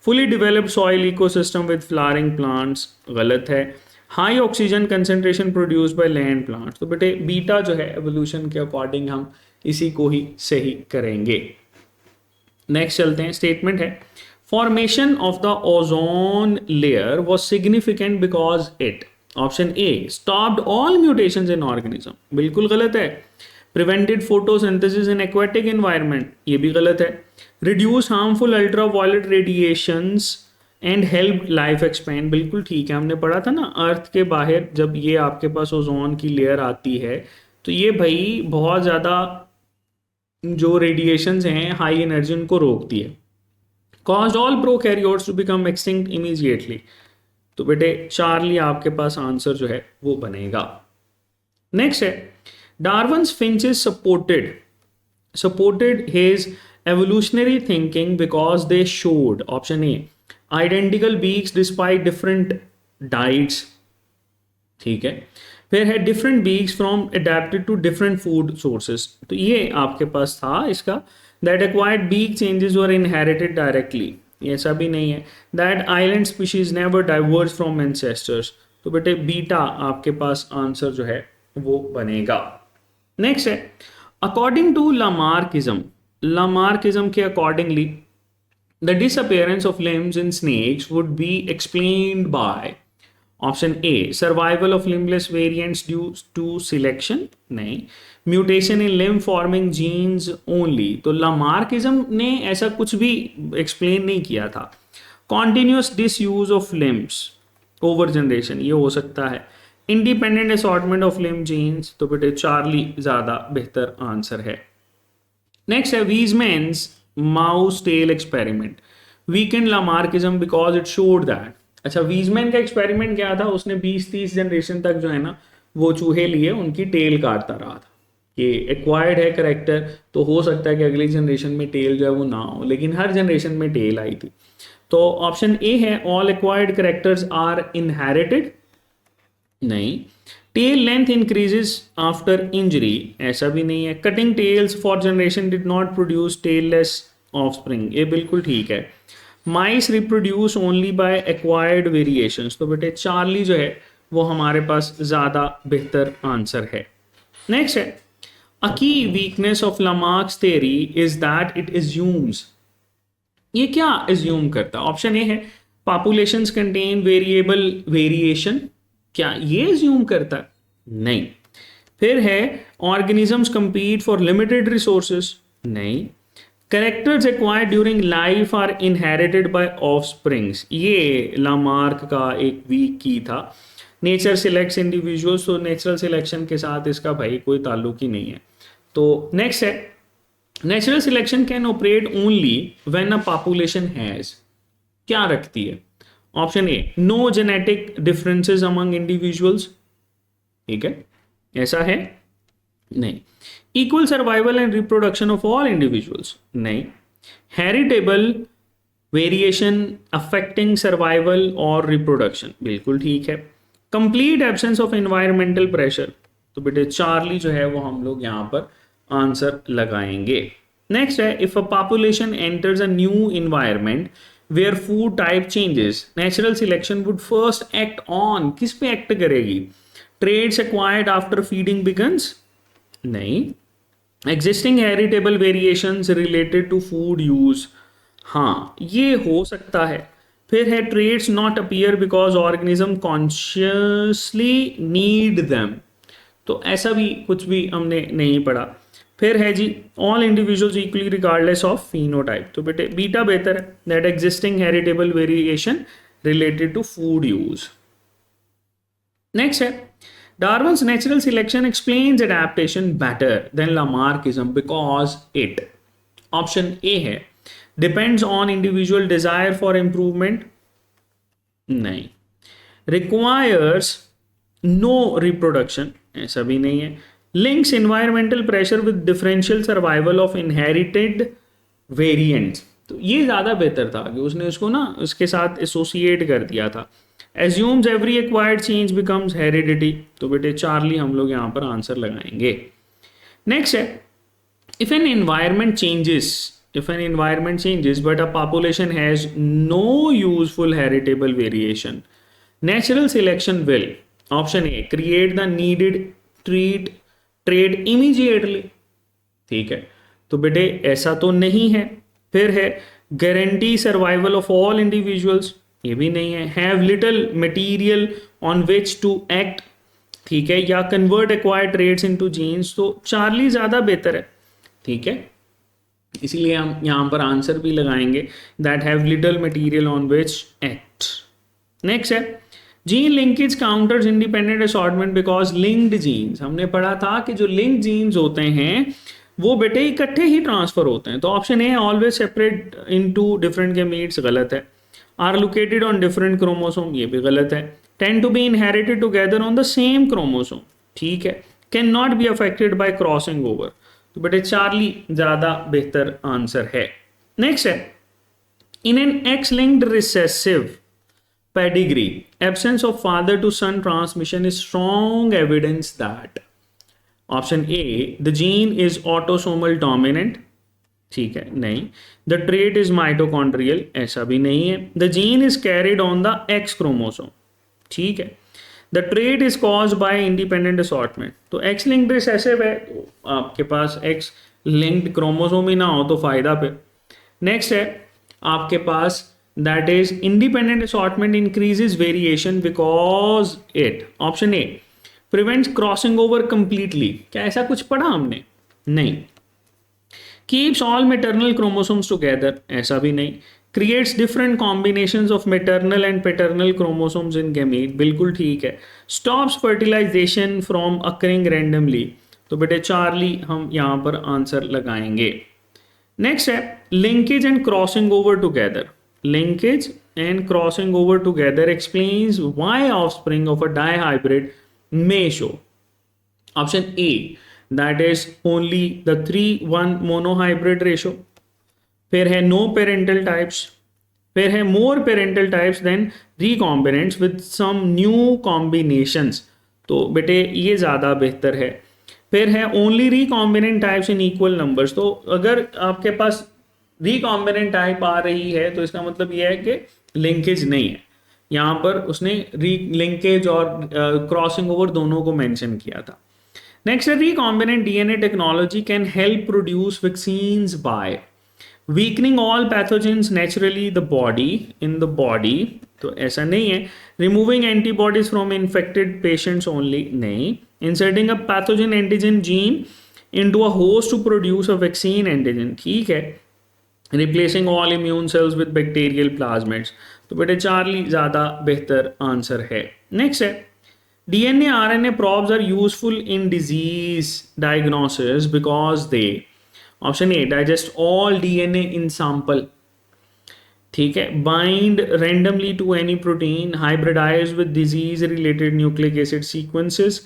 Fully developed soil ecosystem with flowering plants, गलत है। High oxygen concentration produce by land plants, तो बेटे बीटा जो है एवोल्यूशन के अकॉर्डिंग हम इसी को ही सही करेंगे। नेक्स्ट चलते हैं। स्टेटमेंट है formation of the ozone layer was significant because it, option A stopped all mutations in organism, बिल्कुल गलत है। Prevented photosynthesis in aquatic environment, ये भी गलत है। Reduce harmful ultraviolet radiations and help life expand, बिल्कुल ठीक है। हमने पढ़ा था ना अर्थ के बाहर जब ये आपके पास ओजोन की लेयर आती है तो ये भाई बहुत ज़्यादा जो रेडिएशंस हैं हाई एनर्जी उनको रोकती है। Caused all prokaryotes to become extinct immediately, तो बेटे चार्ली आपके पास आंसर जो है वो बनेगा। नेक्स्ट है Darwin's finches supported his evolutionary thinking because they showed, option A, identical beaks despite different diets. ठीक है, फिर है different beaks from adapted to different food sources, तो ये आपके पास था इसका. That acquired beak changes were inherited directly, ऐसा भी नहीं है. That island species never diverge from ancestors, तो बेटे बीटा आपके पास आंसर जो है वो बनेगा. नेक्स्ट है अकॉर्डिंग टू लामार्किज्म. लामार्किज्म के accordingly the disappearance of limbs in snakes would be explained by, option A, survival of limbless variants due to selection, नहीं. Mutation in limb forming genes only, तो लामार्किज्म ने ऐसा कुछ भी एक्सप्लेन नहीं किया था. Continuous disuse of limbs over generation, ये हो सकता है. Independent assortment of limb genes, तो बेटे चार्ली ज्यादा बेहतर आंसर है. नेक्स्ट है वीजमैन्स mouse tail experiment weakened Lamarckism because it showed that. अच्छा, वीजमैन का एक्सपेरिमेंट क्या था, उसने 20-30 जनरेशन तक जो है ना वो चूहे लिए उनकी टेल काटता रहा था. ये एक्वायर्ड है करेक्टर, तो हो सकता है कि अगली जनरेशन में टेल जो है वो ना हो, लेकिन हर जनरेशन में टेल आई थी. तो ऑप्शन ए है all acquired characters are inherited, नहीं. Tail length increases after injury, ऐसा भी नहीं है. Cutting tails for generation did not produce tailless offspring, ये बिल्कुल ठीक है. Mice reproduce only by acquired variations, तो बेटे चार्ली जो है वो हमारे पास ज्यादा बेहतर आंसर है. नेक्स्ट है a key weakness of Lamarck's theory is that it assumes, ये क्या एज्यूम करता है. ऑप्शन ए है पॉपुलेशंस कंटेन वेरिएबल वेरिएशन, क्या ये एज्यूम करता है, नहीं. फिर है organisms compete for limited resources, नहीं. Characters acquired during life are inherited by offsprings, ये लामार्क का एक वीक की था. नेचर सिलेक्ट्स इंडिविजुअल्स, तो नेचुरल सिलेक्शन के साथ इसका भाई कोई ताल्लुक ही नहीं है. तो नेक्स्ट है natural selection can operate only when a population has, क्या रखती है. Option A, no genetic differences among individuals, ठीक है, ऐसा है, नहीं. Equal survival and reproduction of all individuals, नहीं. हेरिटेबल वेरिएशन अफेक्टिंग सर्वाइवल और रिप्रोडक्शन, बिल्कुल ठीक है. Complete absence of environmental pressure, तो बेटे चार्ली जो है वो हम लोग यहां पर आंसर लगाएंगे. नेक्स्ट है if a population enters a new environment where food type changes, natural selection would first act on, किस पे एक्ट करेगी. Traits acquired after feeding begins, नहीं. Existing heritable variations related to food use, हाँ ये हो सकता है. फिर है traits not appear because organism consciously need them, तो ऐसा भी कुछ भी हमने नहीं पढ़ा. फिर है जी all individuals equally regardless of phenotype, तो बेटे बीटा बेहतर है. That existing heritable variation related to food use. Next है Darwin's natural selection explains adaptation better than Lamarckism because it, option A है depends on individual desire for improvement, नहीं. requires no reproduction, ऐसा भी नहीं है. links environmental pressure with differential survival of inherited variants, तो ये ज़्यादा बेहतर था कि उसने उसको ना उसके साथ एसोसिएट कर दिया था. assumes every acquired change becomes heredity, तो बेटे चार्ली हम लोग यहाँ पर आंसर लगाएंगे. नेक्स्ट है if an environment changes but a population has no useful heritable variation, natural selection will, option A, create the needed trait immediately, ठीक है, तो बेटे ऐसा तो नहीं है. फिर है guarantee survival of all individuals, ये भी नहीं है. Have little material on which to act, ठीक है, या convert acquired traits into genes, तो चार्ली ज्यादा बेहतर है, ठीक है, इसीलिए हम यहां पर आंसर भी लगाएंगे that have little material on which act. Next है gene linkage counters independent assortment because linked genes, हमने पढ़ा था कि जो लिंक्ड जीन्स होते हैं वो बेटे इकट्ठे ही ट्रांसफर होते हैं, तो option A always separate into different gametes, गलत है. Are located on different chromosome, ये भी गलत है. Tend to be inherited together on the same chromosome, ठीक है. Can not be affected by crossing over. तो बेटे चार्ली ज्यादा बेहतर आंसर है। नेक्स्ट है, in an X linked recessive pedigree, absence of father to son transmission is strong evidence that option A, the gene is autosomal dominant, ठीक है, नहीं। द ट्रेट इज माइटोकॉन्ड्रियल, ऐसा भी नहीं है। The gene is carried on the X chromosome, ठीक है। The trait is cause by independent assortment, तो एक्स लिंक्ड रिसेसिव है, तो आपके पास एक्स लिंक्ड क्रोमोसोम ही ना हो तो फायदा पे। नेक्स्ट है आपके पास that is independent assortment increases variation because it, option A, prevents crossing over completely, क्या ऐसा कुछ पढ़ा हमने? नहीं। Keeps all maternal chromosomes together, ऐसा भी नहीं। Creates different combinations of maternal and paternal chromosomes in gamete, बिल्कुल ठीक है। Stops fertilization from occurring randomly, तो बेटे चार्ली हम यहाँ पर आंसर लगाएंगे। नेक्स्ट है linkage and crossing over together, linkage and crossing over together explains why offspring of a die hybrid may show, option A, that is only the 3:1 monohybrid ratio, फिर है no parental types, फिर है more parental types than recombinants with some new combinations, तो बेटे ये ज़्यादा बेहतर है। फिर है only recombinant types in equal numbers, तो अगर आपके पास recombinant टाइप आ रही है तो इसका मतलब ये है कि लिंकेज नहीं है। यहाँ पर उसने लिंकेज और क्रॉसिंग ओवर दोनों को मेंशन किया था। Next, a recombinant DNA technology can help produce vaccines by weakening all pathogens naturally in the body, तो ऐसा नहीं है। Removing antibodies from infected patients only, नहीं। Inserting a pathogen antigen gene into a host to produce a vaccine antigen, ठीक है। Replacing all immune cells with bacterial plasmids, तो बेटे चार्ली ज़्यादा बेहतर आंसर है। Next है DNA RNA probes are useful in disease diagnosis because they, option A, digest all DNA in sample, ठीक है, bind randomly to any protein, hybridize with disease related nucleic acid sequences,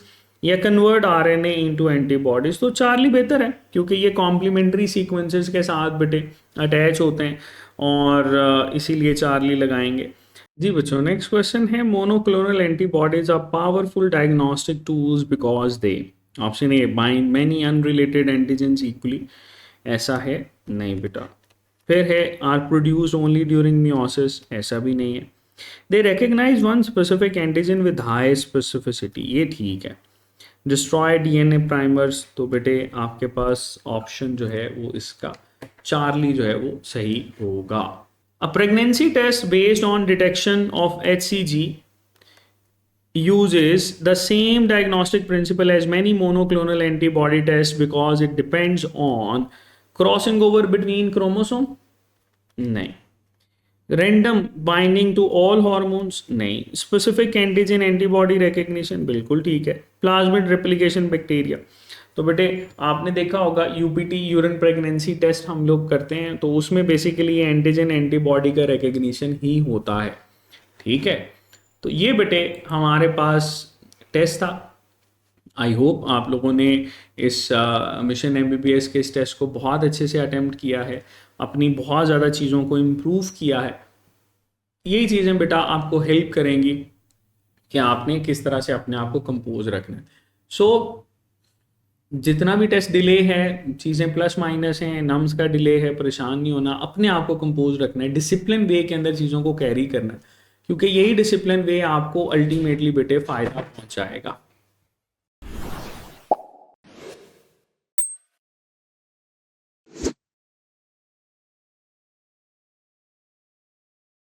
या convert RNA into antibodies, तो चार्ली बेहतर है क्योंकि ये कॉम्प्लीमेंट्री सीक्वेंसेस के साथ बेटे अटैच होते हैं और इसीलिए चार्ली लगाएंगे। जी बच्चों, नेक्स्ट क्वेश्चन है monoclonal antibodies are powerful diagnostic tools because they, option A, bind many unrelated antigens equally, ऐसा है नहीं बेटा। फिर है are produced only during meiosis, ऐसा भी नहीं है। They recognise one specific antigen with high specificity, ये ठीक है। डिस्ट्रॉय डीएनए प्राइमर्स, तो बेटे आपके पास ऑप्शन जो है वो इसका चार्ली जो है वो सही होगा। A pregnancy test based on detection of HCG uses the same diagnostic principle as many monoclonal antibody tests because it depends on crossing over between chromosome, नहीं। Random binding to all hormones, नहीं। Specific antigen antibody recognition, बिल्कुल ठीक है। Plasmid replication bacteria, तो बेटे आपने देखा होगा यूपीटी यूरिन प्रेगनेंसी टेस्ट हम लोग करते हैं तो उसमें बेसिकली ये एंटीजन एंटीबॉडी का रिकग्निशन ही होता है, ठीक है। तो ये बेटे हमारे पास टेस्ट था। आई होप आप लोगों ने इस मिशन एमबीबीएस के इस टेस्ट को बहुत अच्छे से अटेम्प्ट किया है, अपनी बहुत ज़्यादा चीज़ों को इम्प्रूव किया है। यही चीज़ें बेटा आपको हेल्प करेंगी कि आपने किस तरह से अपने आप को कंपोज रखना है। सो जितना भी टेस्ट डिले है, चीज़ें प्लस माइनस हैं, नम्स का डिले है, परेशान नहीं होना, अपने आप को कंपोज रखना है, डिसिप्लिन वे के अंदर चीज़ों को कैरी करना है, क्योंकि यही डिसिप्लिन वे आपको अल्टीमेटली बेटे फ़ायदा पहुंचाएगा।